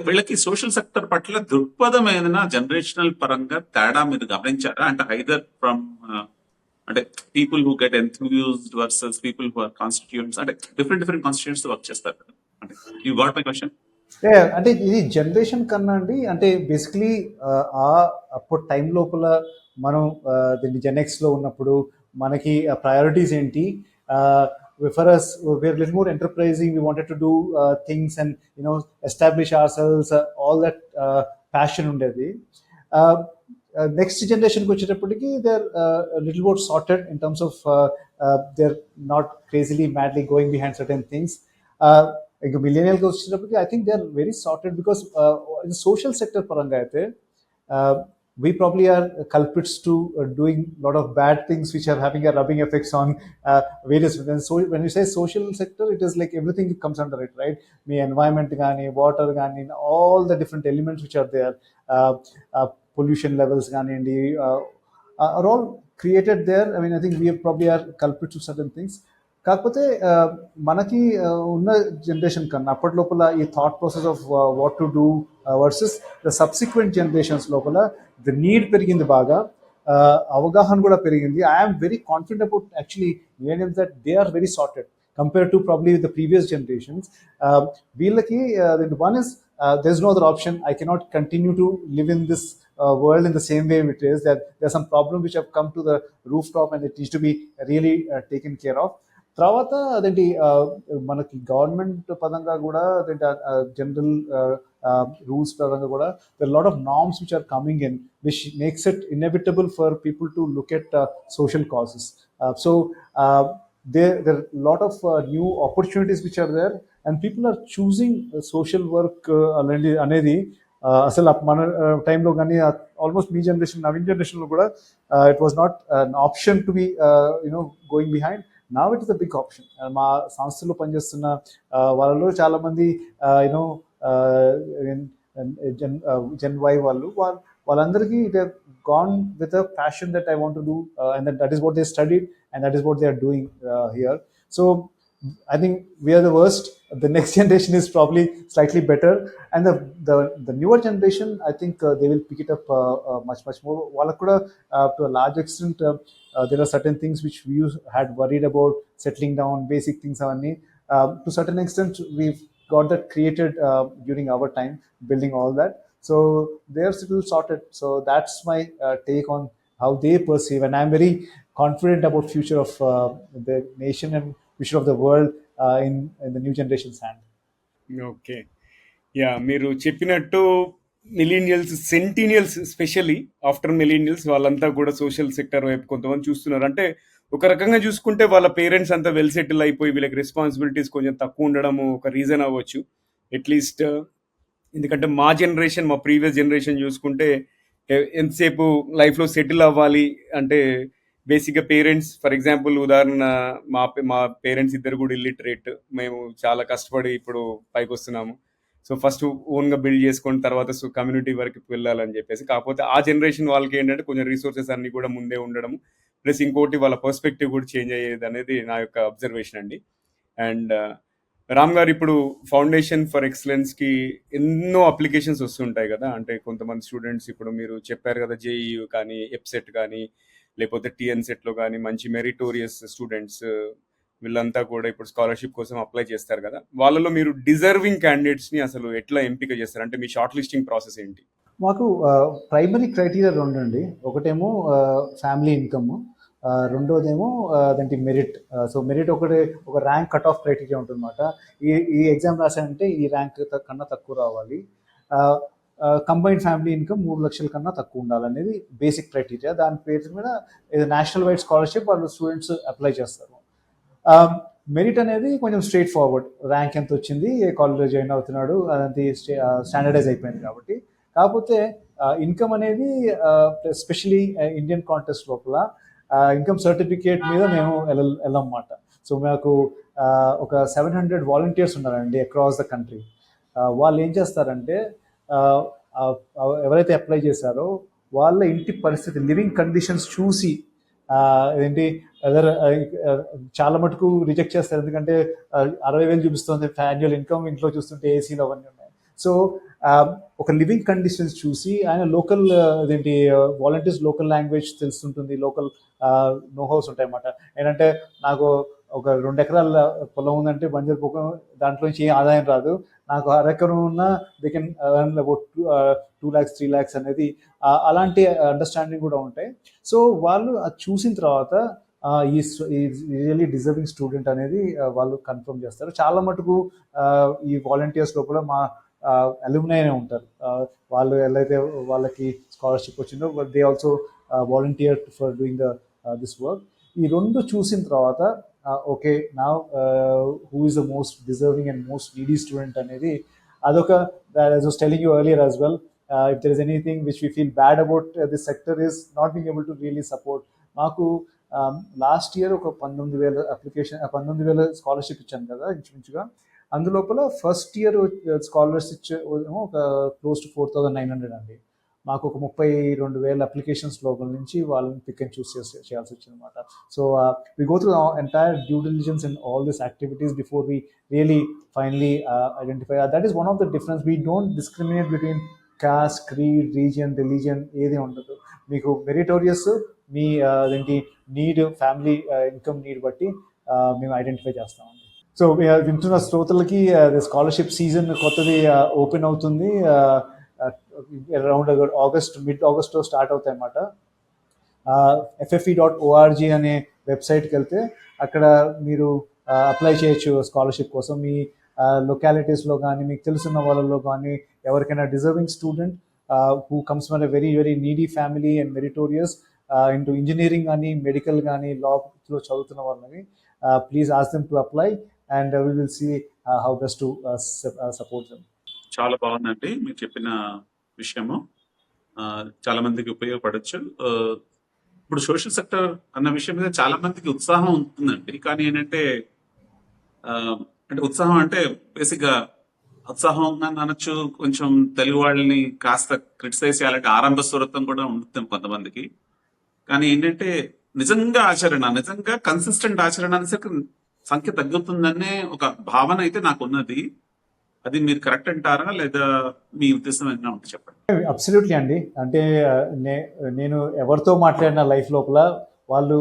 వీళ్ళకి సోషల్ సెక్టర్ పట్ల దృక్పథం ఏదైనా జనరేషనల్ పరంగా తేడా మీరు గమనించారా? అంటే ఐదర్ ఫ్రమ్ అంటే people who get enthused versus people who are constituents, అంటే డిఫరెంట్ కాన్స్టిట్యూయెంట్స్ వర్క్ చేస్తారు కదా. అంటే యూ గాట్ మై క్వశ్చన్. అంటే ఇది జనరేషన్ కన్నా అండి, అంటే బేసిక్లీ అప్పుడు టైం లోపల మనం దీన్ని జెన్ఎక్స్లో ఉన్నప్పుడు మనకి ప్రయారిటీస్ ఏంటి, for us we're a little more enterprising, we wanted to do things and establish ourselves, all that passion ఉండేది. నెక్స్ట్ జనరేషన్కి వచ్చేటప్పటికి they're a little more sorted in terms of they're not crazily madly going behind certain things. ఇంకా మిలియనియల్కి వచ్చేటప్పటికి I think they're very sorted because in social sector పరంగా అయితే we probably are culprits to doing a lot of bad things which are having a rubbing effects on various. So when you say social sector, it is like everything comes under it, right? Me environment gani, water gani, all the different elements which are there, pollution levels gani, are all created there. I mean, I think we probably are culprits to certain things. కాకపోతే మనకి ఉన్న జనరేషన్ కన్నా అప్పటి లోపల ఈ thought process of what to do versus the subsequent generations లోపల ద నీడ్ పెరిగింది, బాగా అవగాహన కూడా పెరిగింది. I'm very confident about actually millennials that they are very sorted compare to probably the previous generations. వీళ్ళకి one is there's no other option. I cannot continue to live in this world in the same way it is. That there's some problems which have come to the rooftop and it needs to be really taken care of. తర్వాత అదేంటి మనకి గవర్నమెంట్ పరంగా కూడా అదేంటి జనరల్ రూల్స్ పరంగా కూడా there are a lot of norms which are coming in which makes it inevitable for people to look at social causes. So there are a lot of new opportunities which are there and people are choosing social work అనేది అసలు మన టైంలో కానీ ఆల్మోస్ట్ మీ జనరేషన్ నవీన్ జనరేషన్లో కూడా it was not an option to be going behind. Now it is a big option. మా సంస్థలో పనిచేస్తున్న వాళ్ళలో చాలా మంది జెన్ వై వాళ్ళందరికీ they gone with a passion that I want to do and that is what they studied and that is what they are doing here. So I think we are the worst. The next generation is probably slightly better and the newer generation, I think they will pick it up much more. వాళ్ళకు కూడా to a large extent there are certain things which we had worried about settling down, basic things avanni to certain extent we've got that created during our time building all that. So they're still sorted. So that's my take on how they perceive and I'm very confident about future of the nation and future of the world in the new generation's hand. Okay, yeah, మీరు చెప్పినట్టు మిలీనియల్స్, సెంటీనియల్స్ స్పెషల్లీ ఆఫ్టర్ మిలీనియల్స్ వాళ్ళంతా కూడా సోషల్ సెక్టర్ వైపు కొంతమంది చూస్తున్నారు. అంటే ఒక రకంగా చూసుకుంటే వాళ్ళ పేరెంట్స్ అంతా వెల్ సెటిల్ అయిపోయి వీళ్ళకి రెస్పాన్సిబిలిటీస్ కొంచెం తక్కువ ఉండడము ఒక రీజన్ అవ్వచ్చు అట్లీస్ట్. ఎందుకంటే మా జనరేషన్, మా ప్రీవియస్ జనరేషన్ చూసుకుంటే ఎంతసేపు లైఫ్లో సెటిల్ అవ్వాలి అంటే బేసిక్గా పేరెంట్స్, ఫర్ ఎగ్జాంపుల్ ఉదాహరణ మా పేరెంట్స్ ఇద్దరు కూడా ఇల్లిటరేట్, మేము చాలా కష్టపడి ఇప్పుడు పైకి వస్తున్నాము. సో ఫస్ట్ ఓన్గా బిల్డ్ చేసుకొని తర్వాత కమ్యూనిటీ వరకు వెళ్ళాలని చెప్పేసి. కాకపోతే ఆ జనరేషన్ వాళ్ళకి ఏంటంటే కొంచెం రిసోర్సెస్ అన్ని కూడా ముందే ఉండడం, ప్లస్ ఇంకోటి వాళ్ళ పర్స్పెక్టివ్ కూడా చేంజ్ అయ్యేది అనేది నా యొక్క అబ్జర్వేషన్ అండి. అండ్ రామ్ గారు, ఇప్పుడు ఫౌండేషన్ ఫర్ ఎక్సలెన్స్కి ఎన్నో అప్లికేషన్స్ వస్తుంటాయి కదా. అంటే కొంతమంది స్టూడెంట్స్ ఇప్పుడు మీరు చెప్పారు కదా, జేఈయూ కానీ ఎప్సెట్ కానీ లేకపోతే టీఎన్సెట్లో కానీ మంచి మెరిటోరియస్ స్టూడెంట్స్ వీళ్ళంతా కూడా ఇప్పుడు స్కాలర్షిప్ కోసం అప్లై చేస్తారు కదా. వాళ్ళలో మీరు డిజర్వింగ్ క్యాండిడేట్స్ని అసలు ఎట్లా ఎంపిక చేస్తారు? అంటే మీ షార్ట్ లిస్టింగ్ ప్రాసెస్ ఏంటి? మాకు ప్రైమరీ క్రైటీరియా రెండండి. ఒకటేమో ఫ్యామిలీ ఇన్కమ్, రెండోదేమో దానికి మెరిట్. సో మెరిట్ ఒక ర్యాంక్ కట్ ఆఫ్ క్రైటీరియా ఉంటుందన్నమాట. ఈ ఎగ్జామ్ రాశానంటే ఈ ర్యాంక్ కన్నా తక్కువ రావాలి. కంబైన్డ్ ఫ్యామిలీ ఇన్కమ్ 3 లక్షల కన్నా తక్కువ ఉండాలనేది బేసిక్ క్రైటీరియా. దాని పేరు మీద నేషనల్ వైడ్ స్కాలర్షిప్ వాళ్ళు స్టూడెంట్స్ అప్లై చేస్తారు. మెరిట్ అనేది కొంచెం స్ట్రైట్ ఫార్వర్డ్, ర్యాంక్ ఎంత వచ్చింది, ఏ కాలేజ్లో జాయిన్ అవుతున్నాడు, అదంతా స్టాండర్డైజ్ అయిపోయింది కాబట్టి. కాకపోతే ఇన్కమ్ అనేది ఎస్పెషలీ ఇండియన్ కాంటెస్ట్ లోపల ఇన్కమ్ సర్టిఫికేట్ మీద మేము వెళ్ళమన్నమాట. సో మాకు ఒక 700 వాలంటీర్స్ ఉన్నారండి అక్రాస్ ద కంట్రీ. వాళ్ళు ఏం చేస్తారంటే ఎవరైతే అప్లై చేశారో వాళ్ళ ఇంటి పరిస్థితి, లివింగ్ కండిషన్స్ చూసి ఏంటి చాలా మటుకు రిజెక్ట్ చేస్తారు. ఎందుకంటే 60,000 చూపిస్తుంది యాన్యువల్ ఇన్కమ్, ఇంట్లో చూస్తుంటే ఏసీలు అవన్నీ ఉన్నాయి. సో ఒక లివింగ్ కండిషన్స్ చూసి ఆయన లోకల్ వాలంటీర్స్ లోకల్ లాంగ్వేజ్ తెలుస్తుంటుంది, లోకల్ నోహౌస్ ఉంటాయి అన్నమాట. ఏంటంటే నాకు ఒక 2 ఎకరాల పొలం ఉందంటే బంజరు పొలం, దాంట్లో నుంచి ఏం ఆదాయం రాదు. నాకు అరెకరం ఉన్న they can earn about 2 lakhs 3 lakhs అనేది అలాంటి అండర్స్టాండింగ్ కూడా ఉంటాయి. సో వాళ్ళు అది చూసిన తర్వాత ఈ రియల్లీ డిజర్వింగ్ స్టూడెంట్ అనేది వాళ్ళు కన్ఫర్మ్ చేస్తారు. చాలా మటుకు ఈ వాలంటీర్స్ లోపల మా అల్యూమినైనే ఉంటారు. వాళ్ళు ఎవరైతే వాళ్ళకి స్కాలర్షిప్ వచ్చిందో they also volunteer for doing this work. ఈ రెండు చూసిన తర్వాత ఓకే నా who is the most deserving and most needy student అనేది అదొక, as I was telling you earlier as well, if there is anything which we feel bad about this sector is not being able to really support. మాకు లాస్ట్ ఇయర్ ఒక 19,000 స్కాలర్షిప్ ఇచ్చాను కదా ఇంచుమించుగా. అందులోపల ఫస్ట్ ఇయర్ స్కాలర్స్ ఇచ్చే ఒక క్లోజ్ టు 4,900 అండి. మాకు ఒక 32,000 అప్లికేషన్స్ లోపల నుంచి వాళ్ళని పిక్ అండ్ చూస్ చేయాల్సి వచ్చింది అనమాట. So we go through entire due diligence in all this activities before we really finally identify. That is one of the difference. We don't discriminate between caste, creed, region, religion ఏది ఉండదు. మీకు మెరిటోరియస్ మీ నీడ్, ఫ్యామిలీ ఇన్కమ్ నీడ్ బట్టి మేము ఐడెంటిఫై చేస్తామండి. సో వింటున్న శ్రోతలకి స్కాలర్షిప్ సీజన్ కొత్తది ఓపెన్ అవుతుంది. అరౌండ్ మిడ్ ఆగస్ట్లో స్టార్ట్ అవుతాయి అన్నమాట. FFE.org అనే వెబ్సైట్కి వెళ్తే అక్కడ మీరు అప్లై చేయొచ్చు స్కాలర్షిప్ కోసం. మీ లొకాలిటీస్లో కానీ మీకు తెలుసున్న వాళ్ళలో కానీ ఎవరికైనా deserving student who comes from a very very needy family and meritorious into engineering కానీ మెడికల్ కానీ లాలో చదువుతున్న వాళ్ళని please ask them to apply and we will see how best to support them. చాలా బాగుందండి మీరు చెప్పిన విషయము, చాలా మందికి ఉపయోగపడచ్చు. ఇప్పుడు సోషల్ సెక్టర్ అన్న విషయం మీద చాలా మందికి ఉత్సాహం ఉంటుందండి. కానీ ఏంటంటే అంటే ఉత్సాహం అంటే బేసిక్ గా ఉత్సాహం అనొచ్చు, కొంచెం తెలుగు వాళ్ళని కాస్త క్రిటిసైజ్ చేయాలంటే ఆరంభ స్వరత్వం కూడా ఉంటుంది కొంతమందికి. కానీ ఏంటంటే నిజంగా కన్సిస్టెంట్ ఆచరణ అనేసరికి సంఖ్య తగ్గుతుందనే ఒక భావన అయితే నాకు ఉన్నది. అది మీరు కరెక్ట్ అంటారా లేదా మీ ఉద్దేశం ఏమైనా ఉంటే చెప్పండి. అబ్సల్యూట్లీ అండి. అంటే నేను ఎవరితో మాట్లాడిన లైఫ్ లోపల వాళ్ళు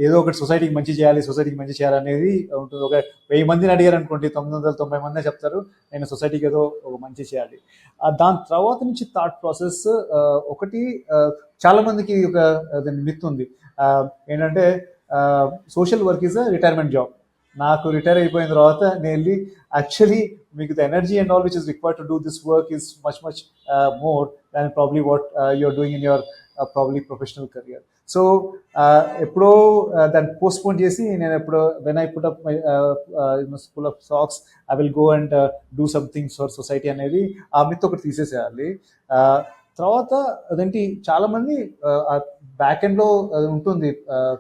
ఏదో ఒకటి సొసైటీకి మంచి చేయాలి అనేది ఉంటుంది. ఒక 1000 మందిని అడిగారు అనుకోండి, 990 మందే చెప్తారు నేను సొసైటీకి ఏదో ఒక మంచి చేయాలి. దాని తర్వాత నుంచి థాట్ ప్రాసెస్ ఒకటి చాలా మందికి ఒక మిత్ ఉంది. ఏంటంటే social work is a retirement job. నాకు రిటైర్ అయిపోయిన తర్వాత నేను వెళ్ళి యాక్చువల్లీ మీకు the energy and all which is required to do this work is much more than probably what you're doing in your probably professional career. So ఎప్పుడో దాన్ని పోస్ట్పోన్ చేసి నేను when I put up my full of socks I will go and do something for society అనేది ఆ మిత్ ఒకటి తీసేసేయాలి. తర్వాత అదేంటి చాలా మంది బ్యాక్ ఎండ్ లో ఉంటుంది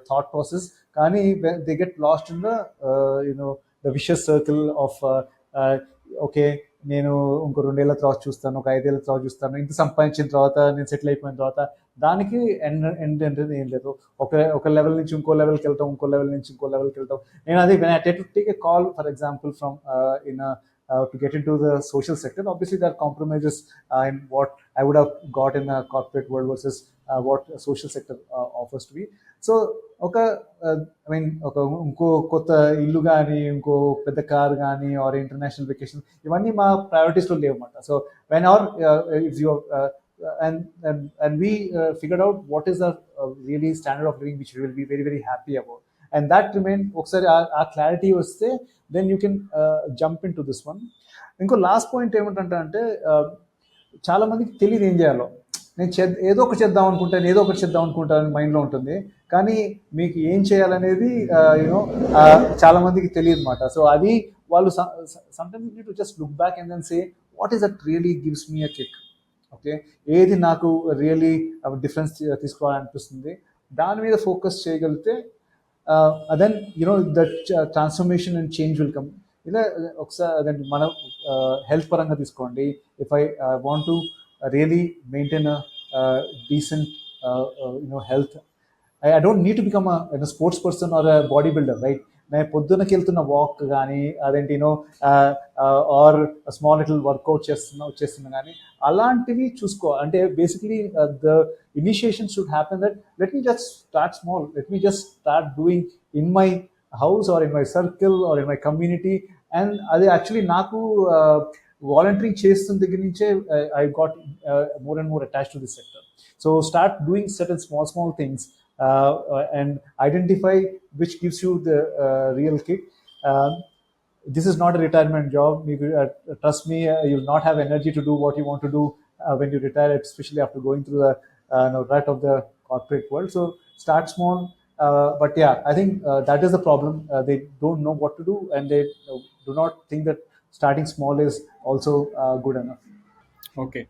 థాట్ ప్రాసెస్, కానీ they get lost in the vicious circle of okay నేను ఇంకో 2 ఏళ్ల తర్వాత చూస్తాను, ఒక 5 ఏళ్ల తర్వాత చూస్తాను, ఇంత సంపాదించిన తర్వాత నేను సెటిల్ అయిపోయిన తర్వాత దానికి ఎండ్ అనేది ఏం లేదు. ఒక లెవెల్ నుంచి ఇంకో లెవెల్కి వెళ్తాం, ఇంకో లెవెల్ నుంచి ఇంకో లెవెల్కి వెళ్తాం. నేను అది when I take to take a call for example from to get into the social sector, obviously there are compromises in what I would have got in the corporate world versus what social sector offers to me. So ఒక ఇంకో కొత్త ఇల్లు కానీ, ఇంకో పెద్ద కార్ కానీ, ఆర్ ఇంటర్నేషనల్ వెకేషన్, ఇవన్నీ మా ప్రయారిటీస్లో లేవన్నమాట. So when are if you and we figured out what is the really standard of living which we will be very very happy about, and that remain ఒకసారి ఆ క్లారిటీ వస్తే then you can jump into this one. ఇంకో లాస్ట్ పాయింట్ ఏమిటంటే అంటే చాలా మందికి తెలియదు ఏం చేయాలో. నేను ఏదో ఒకటి చేద్దాం అనుకుంటాను, ఏదో ఒకటి చేద్దాం అనుకుంటాను మైండ్లో ఉంటుంది, కానీ మీకు ఏం చేయాలనేది యూనో చాలా మందికి తెలియదు అనమాట. సో అది వాళ్ళు sometimes need to just look back and then say what is that really gives me a kick. Okay, ఏది నాకు రియలీ డిఫరెన్స్ తీసుకోవాలనిపిస్తుంది, దాని మీద ఫోకస్ చేయగలిగితే then you know that transformation and change will come. ఇలా ఒకసారి మన హెల్త్ పరంగా తీసుకోండి. If I want to really maintain a decent health, I don't need to become a sports person or a bodybuilder, right? నేను పొద్దున్నకి వెళ్తున్న వాక్ కానీ అదేంటి ఆర్ స్మాల్ లిటిల్ వర్కౌట్ చేస్తున్నా కానీ అలాంటివి చూసుకో. అంటే basically the initiation should happen that let me just start small, let me just start doing in my house or in my circle or in my community. And అది యాక్చువల్లీ నాకు వాలంటీరింగ్ చేస్తున్న దగ్గర నుంచే I got more and more attached to this sector. So start doing certain small things and identify which gives you the real kick. This is not a retirement job. Trust me, you'll not have energy to do what you want to do when you retire, especially after going through the rut of the corporate world. So start small, but yeah, I think that is the problem. They don't know what to do, and they do not think that starting small is also good enough. Okay,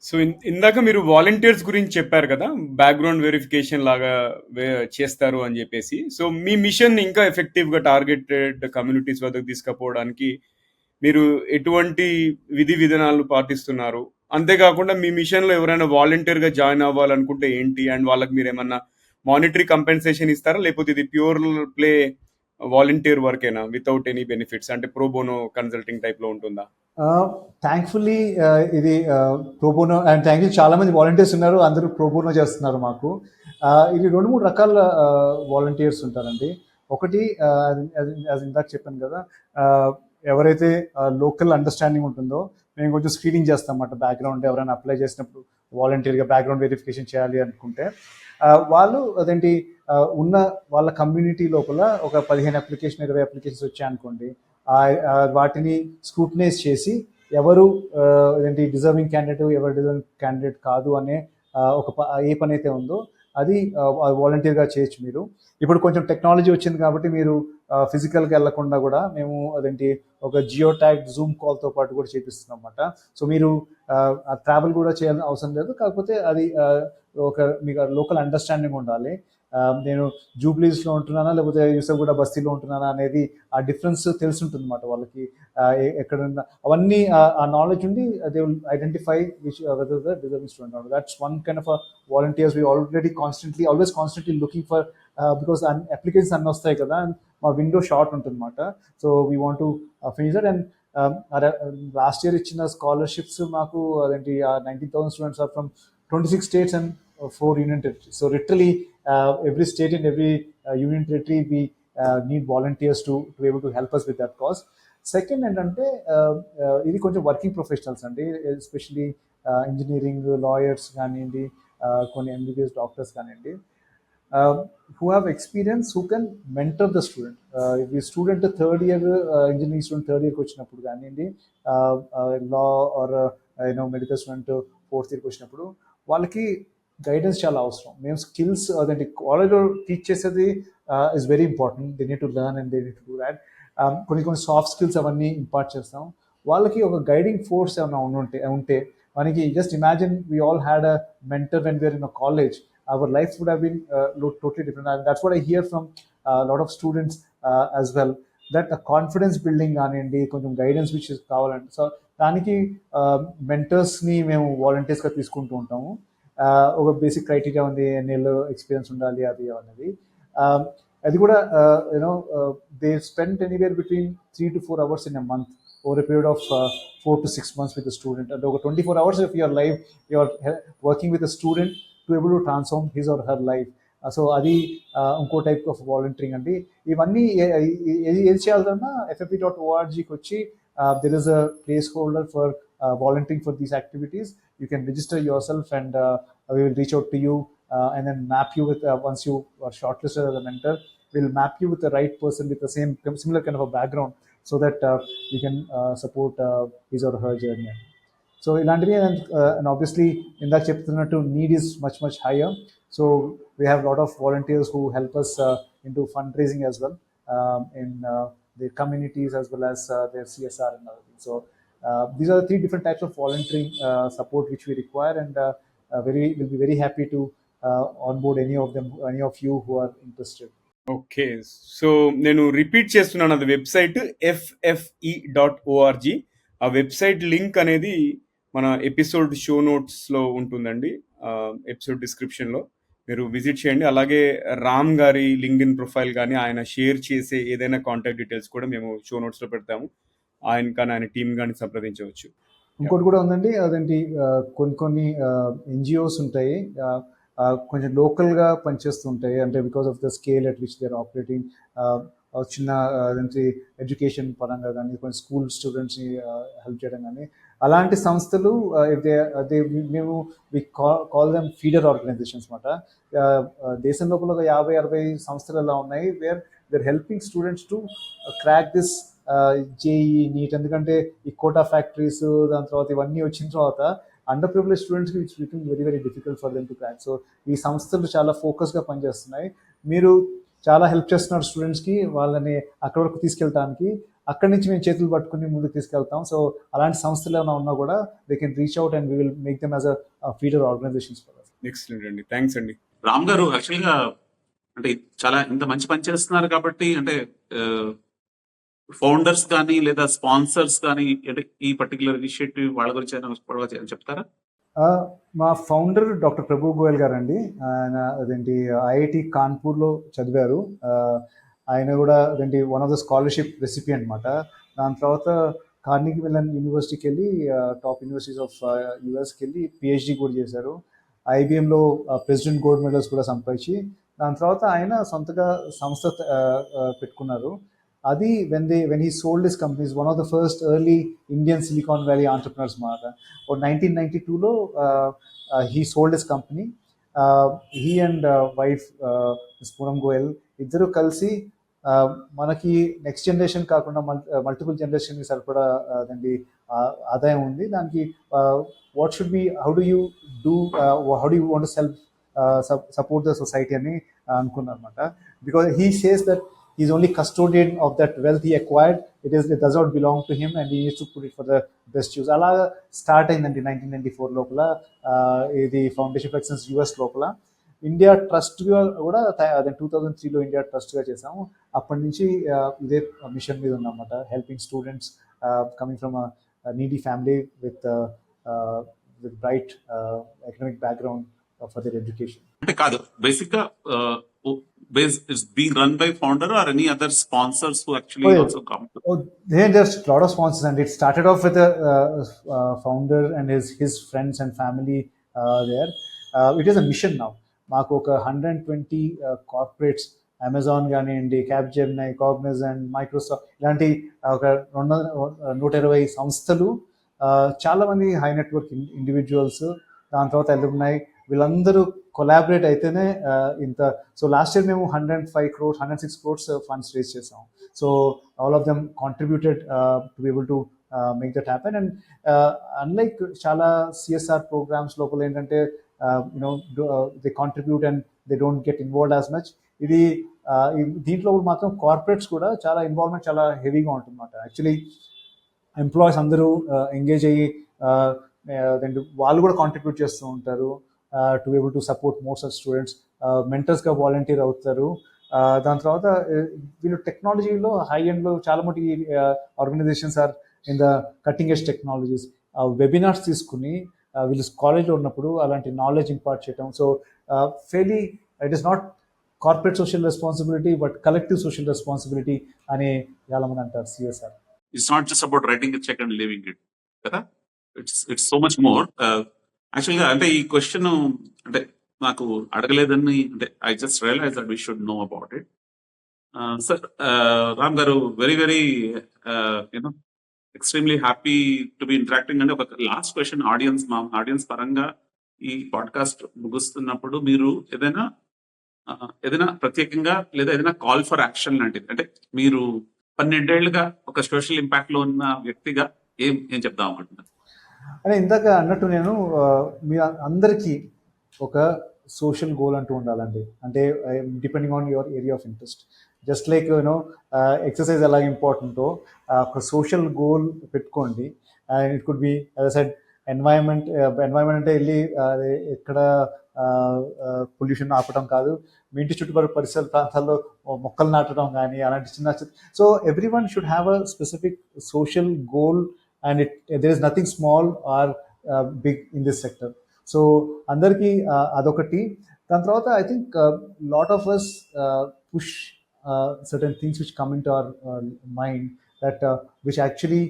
so ఇందాక మీరు వాలంటీర్స్ గురించి చెప్పారు కదా, బ్యాక్గ్రౌండ్ వెరిఫికేషన్ లాగా చేస్తారు అని చెప్పేసి. సో మీ మిషన్ ఇంకా ఎఫెక్టివ్గా టార్గెటెడ్ కమ్యూనిటీస్ వద్దకు తీసుకుపోవడానికి మీరు ఎటువంటి విధి విధానాలు పాటిస్తున్నారు? అంతేకాకుండా మీ మిషన్లో ఎవరైనా వాలంటీర్గా జాయిన్ అవ్వాలనుకుంటే ఏంటి, అండ్ వాళ్ళకి మీరు ఏమన్నా మానిటరీ కంపెన్సేషన్ ఇస్తారా, లేకపోతే ఇది ప్యూర్ ప్లే వాలంటీర్ వర్కేనా వితౌట్ ఎనీ బెనిఫిట్స్, అంటే ప్రోబోనో కన్సల్టింగ్ టైప్లో ఉంటుందా? థ్యాంక్ఫుల్లీ ఇది ప్రోబోనో, అండ్ థ్యాంక్ యూ. చాలా మంది వాలంటీర్స్ ఉన్నారు, అందరూ ప్రోబోనో చేస్తున్నారు మాకు. ఇది 2-3 రకాల వాలంటీర్స్ ఉంటారండి. ఒకటి ఇందాక చెప్పాను కదా, ఎవరైతే లోకల్ అండర్స్టాండింగ్ ఉంటుందో మేము కొంచెం స్క్రీనింగ్ చేస్తాం అన్నమాట. బ్యాక్గ్రౌండ్ ఎవరైనా అప్లై చేసినప్పుడు వాలంటీర్గా బ్యాక్గ్రౌండ్ వెరిఫికేషన్ చేయాలి అనుకుంటే వాళ్ళు అదేంటి ఉన్న వాళ్ళ కమ్యూనిటీ లోపల ఒక 15 అప్లికేషన్ 20 అప్లికేషన్స్ వచ్చాయనుకోండి, వాటిని స్క్రూటనైజ్ చేసి ఎవరు ఏంటి డిజర్వింగ్ క్యాండిడేట్, ఎవరు డిజర్వింగ్ క్యాండిడేట్ కాదు అనే ఒక ఏ పని అయితే ఉందో అది వాలంటీర్గా చేయొచ్చు మీరు. ఇప్పుడు కొంచెం టెక్నాలజీ వచ్చింది కాబట్టి మీరు ఫిజికల్గా వెళ్లకుండా కూడా మేము అదేంటి ఒక జియో ట్యాగ్ జూమ్ కాల్తో పాటు కూడా చేపిస్తున్నాం అన్నమాట. సో మీరు ట్రావెల్ కూడా చేయాల్సిన అవసరం లేదు, కాకపోతే అది ఒక మీకు లోకల్ అండర్స్టాండింగ్ ఉండాలి. నేను జూబ్లీస్లో ఉంటున్నానా లేకపోతే యూసఫ్గూడ బస్తీలో ఉంటున్నానా అనేది ఆ డిఫరెన్స్ తెలిసి ఉంటుంది అన్నమాట వాళ్ళకి. ఎక్కడున్నా అవన్నీ ఆ నాలెడ్జ్ ఉండి they will identify which whether the deserving student. That's one kind of volunteers we already always constantly looking for, because applications అన్నీ వస్తాయి కదా, అండ్ మా విండో షార్ట్ ఉంటుంది అన్నమాట. So we want to finish that. And last year ఇచ్చిన స్కాలర్షిప్స్ మాకు అదేంటి 19,000 students are from 26 states and 4 union territories. So literally every state and every union territory we need volunteers to be able to help us with that cause. Second ఏంటంటే ఇది కొంచెం వర్కింగ్ ప్రొఫెషనల్స్ అండి, ఎస్పెషలీ ఇంజనీరింగ్ లాయర్స్ కానివ్వండి, కొన్ని ఎంబీబీఎస్ డాక్టర్స్ కానివ్వండి, who have experience, who can mentor the student. If the student third year engineering student third year వచ్చినప్పుడు కానివ్వండి, లా ఆర్ మెడికల్ స్టూడెంట్ ఫోర్త్ ఇయర్కి వచ్చినప్పుడు వాళ్ళకి గైడెన్స్ చాలా అవసరం. మేము స్కిల్స్ అదంటే కాలేజ్లో టీచ్ చేసేది is very important. They need to learn and they need to do that. కొన్ని సాఫ్ట్ స్కిల్స్ అవన్నీ ఇంపార్ట్ చేస్తాం. వాళ్ళకి ఒక గైడింగ్ ఫోర్స్ ఏమైనా ఉంటే మనకి just imagine we all had a mentor when we're in a college, our life would have been totally different. And that's what I hear from lot of students as well, that confidence building కానివ్వండి, కొంచెం గైడెన్స్ విచ్ కావాలంటే, సో దానికి మెంటర్స్ని మేము వాలంటీర్స్గా తీసుకుంటూ ఉంటాము. ఒక బేసిక్ క్రైటీరియా ఉంది, ఎన్నేళ్ళు ఎక్స్పీరియన్స్ ఉండాలి అది అనేది. అది కూడా they spend anywhere between 3 to 4 hours in a month over a period of 4 to 6 months with the student. And over 24 hours of your life you are working with a student to able to transform his or her life. So అది ఇంకో టైప్ ఆఫ్ వాలంటీరింగ్ అండి. ఇవన్నీ ఏది చేయాలన్నా FFP.orgకి వచ్చి there is a placeholder for volunteering for these activities, you can register yourself, and we will reach out to you and then map you with once you are shortlisted as a mentor, we'll map you with the right person with the similar kind of a background, so that you can support his or her journey. So ఇలాంటివి అండ్ ఆబ్వియస్లీ ఇందాక చెప్తున్నట్టు need is much higher. So we have lot of volunteers who help us in to fund raising as well in the communities as well as their CSR and other things. So these are the 3 different types of volunteering support which we require, and we'll be very happy to onboard any of you who are interested. Okay, so నేను రిపీట్ చేస్తున్నాను, అది వెబ్సైట్ FFE.org. ఆ వెబ్సైట్ లింక్ అనేది మన ఎపిసోడ్ షో నోట్స్లో ఉంటుందండి, ఎపిసోడ్ డిస్క్రిప్షన్లో మీరు విజిట్ చేయండి. అలాగే రామ్ గారి లింక్డ్ఇన్ ప్రొఫైల్ కానీ ఆయన షేర్ చేసే ఏదైనా కాంటాక్ట్ డీటెయిల్స్ కూడా మేము షో నోట్స్లో పెడతాము. ఆయన కానీ ఆయన టీం కానీ సంప్రదించవచ్చు. ఇంకోటి కూడా ఉందండి, అదేంటి కొన్ని NGOs ఉంటాయి, కొంచెం లోకల్గా పనిచేస్తూ ఉంటాయి, అంటే because of the scale at which they are operating, చిన్న అదేంటి ఎడ్యుకేషన్ పరంగా కానీ కొన్ని స్కూల్ స్టూడెంట్స్ని హెల్ప్ చేయడం కానీ, అలాంటి సంస్థలు మేము కాల్ దెమ్ ఫీడర్ ఆర్గనైజేషన్స్ అనమాట. దేశం లోపల ఒక 50-60 సంస్థలు అలా ఉన్నాయి, where they are helping students to crack this JEE NEET. ఎందుకంటే ఈ కోటా ఫ్యాక్టరీస్ దాని తర్వాత ఇవన్నీ వచ్చిన తర్వాత అండర్ ప్రివిలేజ్ స్టూడెంట్స్కి it's become very difficult for them to crack. So ఈ సంస్థలు చాలా ఫోకస్గా పనిచేస్తున్నాయి. మీరు చాలా హెల్ప్ చేస్తున్నారు స్టూడెంట్స్కి, వాళ్ళని అక్కడి వరకు తీసుకెళ్ళడానికి. అక్కడి నుంచి మేము చేతులు పట్టుకుని ముందుకు తీసుకెళ్తాం. సో అలాంటి సంస్థలు ఏమైనా ఉన్నా కూడా they can reach out and we will make them as a feeder organizations for us. Excellent అండి, థ్యాంక్స్ అండి. రామ్ గారు యాక్చువల్గా అంటే చాలా ఇంత మంచి పని చేస్తున్నారు కాబట్టి, అంటే ఫౌండర్స్ కానీ లేదా స్పాన్సర్స్ కానీ అంటే ఈ పర్టికులర్ ఇనిషియేటివ్ వాళ్ళ గురించి ఏమైనా చెప్తారా? మా ఫౌండర్ డాక్టర్ ప్రభు గోయల్ గారు అండి. ఆయన అదేంటి IIT కాన్పూర్లో చదివారు. ఆయన కూడా అదేంటి one of the scholarship recipe అనమాట. దాని తర్వాత కార్నెగీ మెల్లన్ యూనివర్సిటీకి వెళ్ళి టాప్ యూనివర్సిటీస్ ఆఫ్ యూఎస్కి వెళ్ళి PhD కూడా చేశారు. IBMలో ప్రెసిడెంట్ గోల్డ్ మెడల్స్ కూడా సంపాదించి దాని తర్వాత ఆయన సొంతగా సంస్థ పెట్టుకున్నారు. అది when he sold his company, is one of the first early Indian Silicon Valley entrepreneurs మాట. 1992లో he sold his company. He and wife Ms. Poonam Goyal ఇద్దరు కలిసి మనకి నెక్స్ట్ జనరేషన్ కాకుండా మల్టిపుల్ జనరేషన్కి సరిపడా దానికి ఆదాయం ఉంది. దానికి what should be, how do you want to support the society అని అనుకున్నారన్నమాట. Because he says that he's only custodian of that wealth he acquired. It does not belong to him, and he needs to put it for the best use. అలా స్టార్ట్ అయిందండి 1994 లోపల ఇది ఫౌండేషన్ ఫర్ ఎక్సలెన్స్ US లోపల. ఇండియా ట్రస్ట్గా కూడా 2003లో ఇండియా ట్రస్ట్గా చేసాము. అప్పటి నుంచి ఇదే మిషన్ మీద ఉన్నమాట, helping students coming from needy family with bright economic background for their education. అంటే కాదు, బేసిక్గా is being run by founder or any other sponsors who actually also come to? There's a lot of sponsors, and it started off with a founder and his friends and family there. It is a mission now. మాకు ఒక 120 కార్పొరేట్స్, అమెజాన్ కానివ్వండి, క్యాప్జెమిని, కాగ్నిజెంట్, మైక్రోసాఫ్ట్ ఇలాంటి ఒక 120 సంస్థలు, చాలామంది హై నెట్వర్క్ ఇండివిజువల్స్, దాని తర్వాత అలుమ్నై, వీళ్ళందరూ కొలాబరేట్ అయితేనే ఇంత. సో లాస్ట్ ఇయర్ మేము 106 crores ఫండ్స్ రేజ్ చేసాం. So all of them contributed to be able to make that happen. And unlike చాలా CSR ప్రోగ్రామ్స్ లోపల ఏంటంటే they contribute and they don't get involved as much. ఇది దీంట్లో మాత్రం కార్పొరేట్స్ కూడా చాలా ఇన్వాల్వ్మెంట్ చాలా హెవీగా ఉంటుంది అన్నమాట. యాక్చువల్లీ ఎంప్లాయీస్ అందరూ ఎంగేజ్ అయ్యి వాళ్ళు కూడా కాంట్రిబ్యూట్ చేస్తూ ఉంటారు to be able to support more such students. మెంటర్స్గా వాలంటీర్ అవుతారు. దాని తర్వాత వీళ్ళు టెక్నాలజీలో హై ఎండ్లో చాలా మటుకు organisations are in the cutting edge technologies. Webinars తీసుకుని వీళ్ళు కాలేజ్లో ఉన్నప్పుడు అలాంటి నాలెడ్జ్ ఇంపార్ట్ చేయటం. So fairly it is not corporate social responsibility but collective social responsibility అని చాలామంది అంటారు CSR. It's not just about writing a check and leaving it, కదా. It's so much more. యాక్చువల్గా అంటే ఈ క్వశ్చన్ అంటే నాకు అడగలేదని, అంటే I just realise that we should know about it. Sir Ram garu, very you know extremely happy to be interacting. అంటే ఒక లాస్ట్ క్వశ్చన్ ఆడియన్స్, మా ఆడియన్స్ పరంగా ఈ పాడ్కాస్ట్ ముగుస్తున్నప్పుడు మీరు ఏదైనా ప్రత్యేకంగా లేదా ఏదైనా కాల్ ఫర్ యాక్షన్ లాంటిది, అంటే మీరు 12 ఏళ్లుగా ఒక సోషల్ ఇంపాక్ట్ లో ఉన్న వ్యక్తిగా ఏం ఏం చెప్దాం అనుకుంటున్నారు? అంటే ఇందాక అన్నట్టు నేను మీ అందరికీ ఒక సోషల్ గోల్ అంటూ ఉండాలండి. అంటే depending on your area of interest, just like you know exercise ఎలాగ ఇంపార్టెంటో ఒక సోషల్ గోల్ పెట్టుకోండి. It could be said environment. Environment అంటే వెళ్ళి ఎక్కడ పొల్యూషన్ ఆపటం కాదు, మీ ఇంటి చుట్టుపక్కల పరిసర ప్రాంతాల్లో మొక్కలు నాటడం కానీ అలాంటి చిన్న. So every one should have a specific social goal, and there is nothing small or big in this sector. So అందరికీ అదొకటి. దాని తర్వాత I think lot of us push certain things which come into our mind that which actually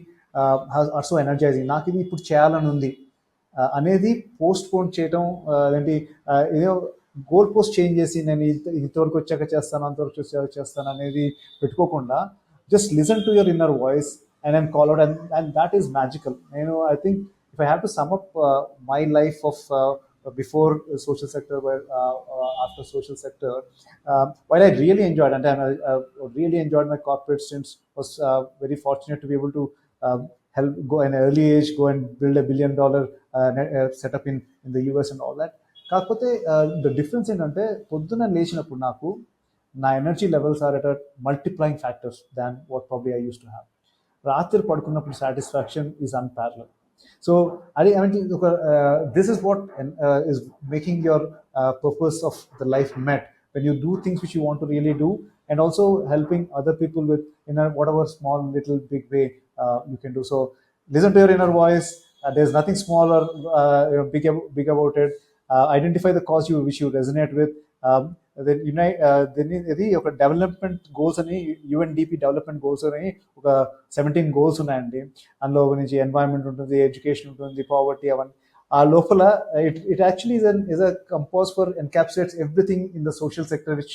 are so energizing. నాకు ఇది ఇప్పుడు చేయాలని ఉంది అనేది పోస్ట్ పోన్ చేయటం, ఏంటి ఏదో గోల్ పోస్ట్ చేంజ్ చేసి నేను ఇంతవరకు వచ్చాక చేస్తాను, అంతవరకు వచ్చాక చేస్తాను అనేది పెట్టుకోకుండా just listen to your inner voice and then call out, and that is magical. I think if I have to sum up my life of before social sector, after social sector, while I really enjoyed, and I really enjoyed my corporate stints, was very fortunate to be able to help go in an early age, go and build $1 billion setup in the US and all that. కాకపోతే the difference ఏంటంటే పొద్దున లేచినప్పుడు నాకు నా energy levels are at multiplying factors than what probably I use to have. రాత్రి పడుకున్నప్పుడు సాటిస్ఫాక్షన్ ఈజ్ అన్పారలల్. సో అది ఒక this is what is making your purpose of the life met when you do things which you want to really do, and also helping other people with in a whatever small little big way you can do. So listen to your inner voice. There's nothing small or big about it. Identify the cause which you resonate with. ఇది ఒక డెవలప్మెంట్ గోల్స్ అని, యుఎన్డిపి డెవలప్మెంట్ గోల్స్ అని ఒక 17 గోల్స్ ఉన్నాయండి. అందులో నుంచి ఎన్వైరన్మెంట్ ఉంటుంది, ఎడ్యుకేషన్ ఉంటుంది, పావర్టీ, అవన్నీ ఆ లోపల it actually is a compass for encapsulates everything in the social sector which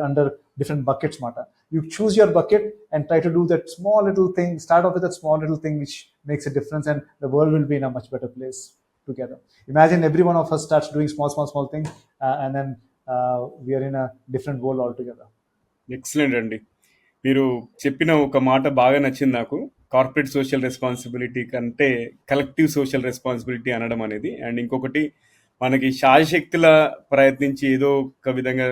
under different buckets మాట. You choose your bucket and try to do that small little thing, start off with that small little thing which makes a difference, and the world will be in a much better place together. Imagine every one of us starts doing small things, and then we are in a different world altogether. Excellent అండి. మీరు చెప్పిన ఒక మాట బాగా నచ్చింది నాకు. కార్పొరేట్ సోషల్ రెస్పాన్సిబిలిటీ కంటే కలెక్టివ్ సోషల్ రెస్పాన్సిబిలిటీ అనడం అనేది. అండ్ ఇంకొకటి, మనకి శాయశక్తుల ప్రయత్నించి ఏదో ఒక విధంగా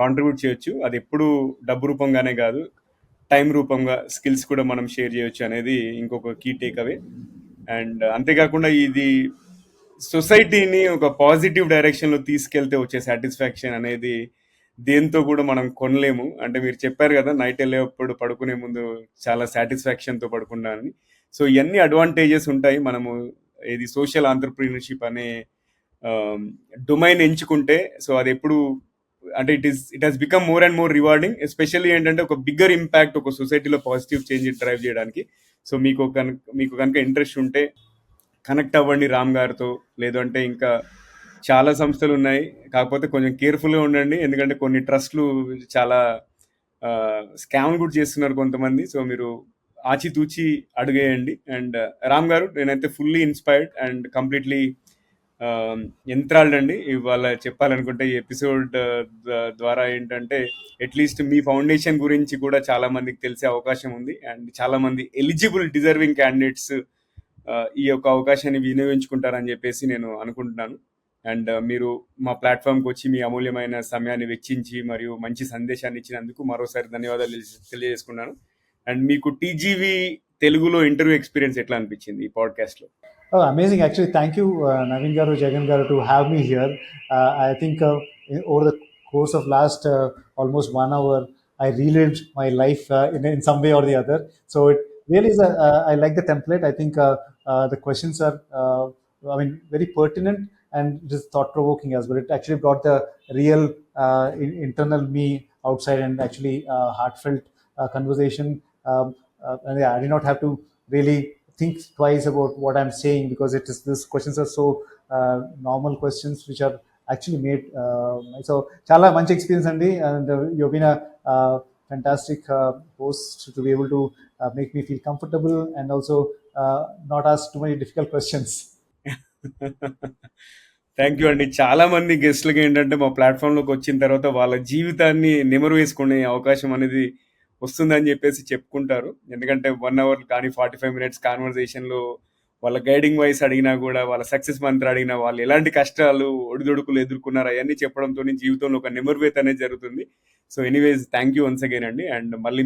కాంట్రిబ్యూట్ చేయొచ్చు. అది ఎప్పుడు డబ్బు రూపంగానే కాదు, టైం రూపంగా స్కిల్స్ కూడా మనం షేర్ చేయొచ్చు అనేది ఇంకొక కీ టేక్ అవే. అండ్ అంతేకాకుండా ఇది సొసైటీని ఒక పాజిటివ్ డైరెక్షన్లో తీసుకెళ్తే వచ్చే సాటిస్ఫాక్షన్ అనేది దేంతో కూడా మనం కొనలేము. అంటే మీరు చెప్పారు కదా, నైట్ వెళ్ళేటప్పుడు పడుకునే ముందు చాలా సాటిస్ఫాక్షన్తో పడుకున్నానని. సో ఇవన్నీ అడ్వాంటేజెస్ ఉంటాయి మనము ఇది సోషల్ ఆంటర్ప్రీనర్షిప్ అనే డొమైన్ ఎంచుకుంటే. సో అది ఎప్పుడు అంటే it has become more and more rewarding, especially ఏంటంటే ఒక బిగ్గర్ ఇంపాక్ట్ ఒక సొసైటీలో పాజిటివ్ చేంజ్ డ్రైవ్ చేయడానికి. సో మీకు కనుక ఇంట్రెస్ట్ ఉంటే కనెక్ట్ అవ్వండి రామ్ గారితో. లేదంటే ఇంకా చాలా సంస్థలు ఉన్నాయి, కాకపోతే కొంచెం కేర్ఫుల్గా ఉండండి, ఎందుకంటే కొన్ని ట్రస్ట్లు చాలా స్కామ్ కూడా చేస్తున్నారు కొంతమంది. సో మీరు ఆచితూచి అడుగేయండి. అండ్ రామ్ గారు, నేనైతే ఫుల్లీ ఇన్స్పైర్డ్ అండ్ కంప్లీట్లీ ఎంత్రాల్డ్ అండి. ఇవాళ చెప్పాలనుకుంటే ఈ ఎపిసోడ్ ద్వారా ఏంటంటే అట్లీస్ట్ మీ ఫౌండేషన్ గురించి కూడా చాలా మందికి తెలిసే అవకాశం ఉంది. అండ్ చాలా మంది ఎలిజిబుల్ డిజర్వింగ్ క్యాండిడేట్స్ ఈ యొక్క అవకాశాన్ని వినియోగించుకుంటారని చెప్పేసి నేను అనుకుంటున్నాను. అండ్ మీరు మా ప్లాట్ఫామ్కి వచ్చి మీ అమూల్యమైన సమయాన్ని వెచ్చించి మరియు మంచి సందేశాన్ని ఇచ్చినందుకు మరోసారి ధన్యవాదాలు తెలియజేసుకున్నాను. అండ్ మీకు టీజీవీ తెలుగులో ఇంటర్వ్యూ ఎక్స్పీరియన్స్ ఎట్లా అనిపించింది ఈ పాడ్కాస్ట్లో? Oh, amazing. Actually, thank you, Naveen Garu, Jagan Garu, to have me here. I think over the course of last almost 1 hour, I relived my life in some way or the other. So it really is, I like the template. I think the questions are, very pertinent, and just thought-provoking as well. It actually brought the real internal me outside, and actually heartfelt conversation. And yeah, I did not have to really think twice about what I'm saying, because these questions are so normal questions which are actually made. So chala manchi experience andi, and you've been a fantastic host to be able to make me feel comfortable and also not ask too many difficult questions. Thank you అండి. చాలా మంది గెస్ట్లకి ఏంటంటే మా ప్లాట్ఫామ్లోకి వచ్చిన తర్వాత వాళ్ళ జీవితాన్ని నెమరు వేసుకునే అవకాశం అనేది వస్తుందని చెప్పేసి చెప్పుకుంటారు. ఎందుకంటే 1 అవర్ కానీ 45 మినిట్స్ కాన్వర్జేషన్లో వాళ్ళ గైడింగ్ వాయిస్ అడిగినా కూడా, వాళ్ళ సక్సెస్ మంత్ర అడిగినా, వాళ్ళు ఎలాంటి కష్టాలు ఒడిదుడుకులు ఎదుర్కొన్నారు అవన్నీ చెప్పడంతో జీవితంలో ఒక నెమరువేత అనేది జరుగుతుంది. So anyways thank you once again అండి. అండ్ మళ్ళీ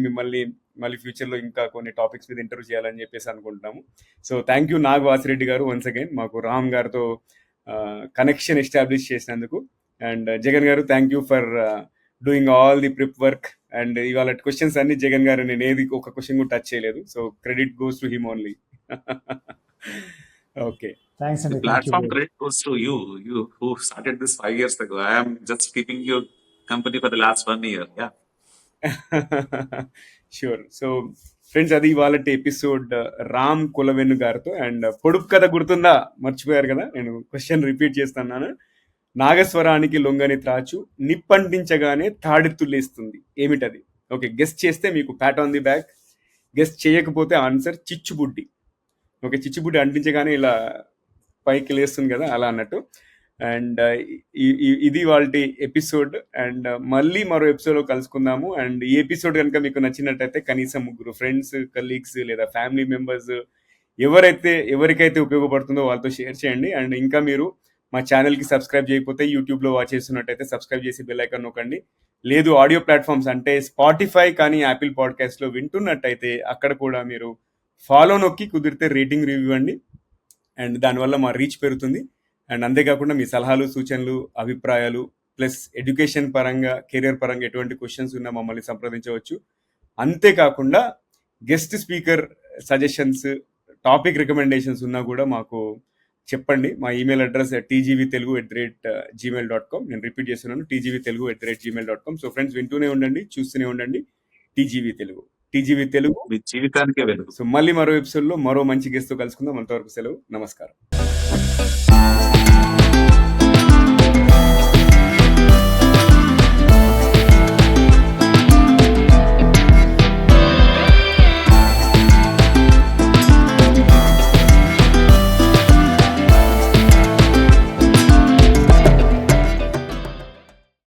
ఫ్యూచర్లో ఇంకా కొన్ని టాపిక్స్ మీద ఇంటర్వ్యూ చేయాలని చెప్పేసి అనుకుంటున్నాము. So thank you Nag Vasireddy గారు వన్స్ అగైన్ మాకు రామ్ గారితో కనెక్షన్ ఎస్టాబ్లిష్ చేసినందుకు. అండ్ జగన్ గారు thank you for doing all the prep work. And ఇవాళ క్వశ్చన్స్ అన్ని జగన్ గారు, నేను ఏది ఒక క్వశ్చన్ కూడా టచ్ చేయలేదు. So credit goes to him only. Okay, Thanks, The and thank you. platform Very credit goes to you, you who started this 5 years ago. I am just keeping your company for the last 1 year. Yeah. Sure. So friends, అది ఇవాళ ఎపిసోడ్ రామ్ కులవెన్ను గారితో. అండ్ పొడుపు కథ గుర్తుందా? మర్చిపోయారు కదా, నేను క్వశ్చన్ రిపీట్ చేస్తున్నాను. నాగస్వరానికి లొంగని త్రాచు నిప్పంటించగానే తాడెత్తులేస్తుంది, ఏమిటది? ఓకే, గెస్ట్ చేస్తే మీకు Pat on the back, guest చేయకపోతే ఆన్సర్ చిచ్చుబుడ్డి. ఓకే, చిచ్చుబుడ్డి అంటించగానే ఇలా పైకి లేస్తుంది కదా, అలా అన్నట్టు. అండ్ ఇది వాళ్ళ ఎపిసోడ్. అండ్ మళ్ళీ మరో ఎపిసోడ్లో కలుసుకుందాము. అండ్ ఈ ఎపిసోడ్ కనుక మీకు నచ్చినట్టయితే కనీసం 3 ఫ్రెండ్స్, కలీగ్స్ లేదా ఫ్యామిలీ మెంబర్స్ ఎవరికైతే ఉపయోగపడుతుందో వాళ్ళతో షేర్ చేయండి. అండ్ ఇంకా మీరు మా ఛానల్కి సబ్స్క్రైబ్ చేయకపోతే, యూట్యూబ్లో వాచ్ చేస్తున్నట్టయితే సబ్స్క్రైబ్ చేసి బెల్ ఐకాన్ నొక్కండి. లేదు ఆడియో ప్లాట్ఫామ్స్ అంటే స్పాటిఫై కానీ యాపిల్ పాడ్కాస్ట్లో వింటున్నట్టయితే అక్కడ కూడా మీరు ఫాలో నొక్కి కుదిరితే రేటింగ్ రివ్యూ ఇవ్వండి. అండ్ దానివల్ల మా రీచ్ పెరుగుతుంది. అండ్ అంతేకాకుండా మీ సలహాలు, సూచనలు, అభిప్రాయాలు ప్లస్ ఎడ్యుకేషన్ పరంగా, కెరియర్ పరంగా ఎటువంటి క్వశ్చన్స్ ఉన్నా మమ్మల్ని సంప్రదించవచ్చు. అంతేకాకుండా guest speaker suggestions, topic recommendations ఉన్నా కూడా మాకు చెప్పండి. మా ఈమెయిల్ అడ్రస్ tgvtelugu@gmail.com. నేను రిపీట్ చేస్తున్నాను, tgvtelugu@gmail.com. సో ఫ్రెండ్స్, వింటూనే ఉండండి, చూస్తూనే ఉండండి టీజీవీ తెలుగు. మీ జీవితానికే వెలుగు. సో మళ్ళీ మరో ఎపిసోడ్లో మరో మంచి గెస్ట్తో కలుసుకుందాం. అంతవరకు సెలవు, నమస్కారం.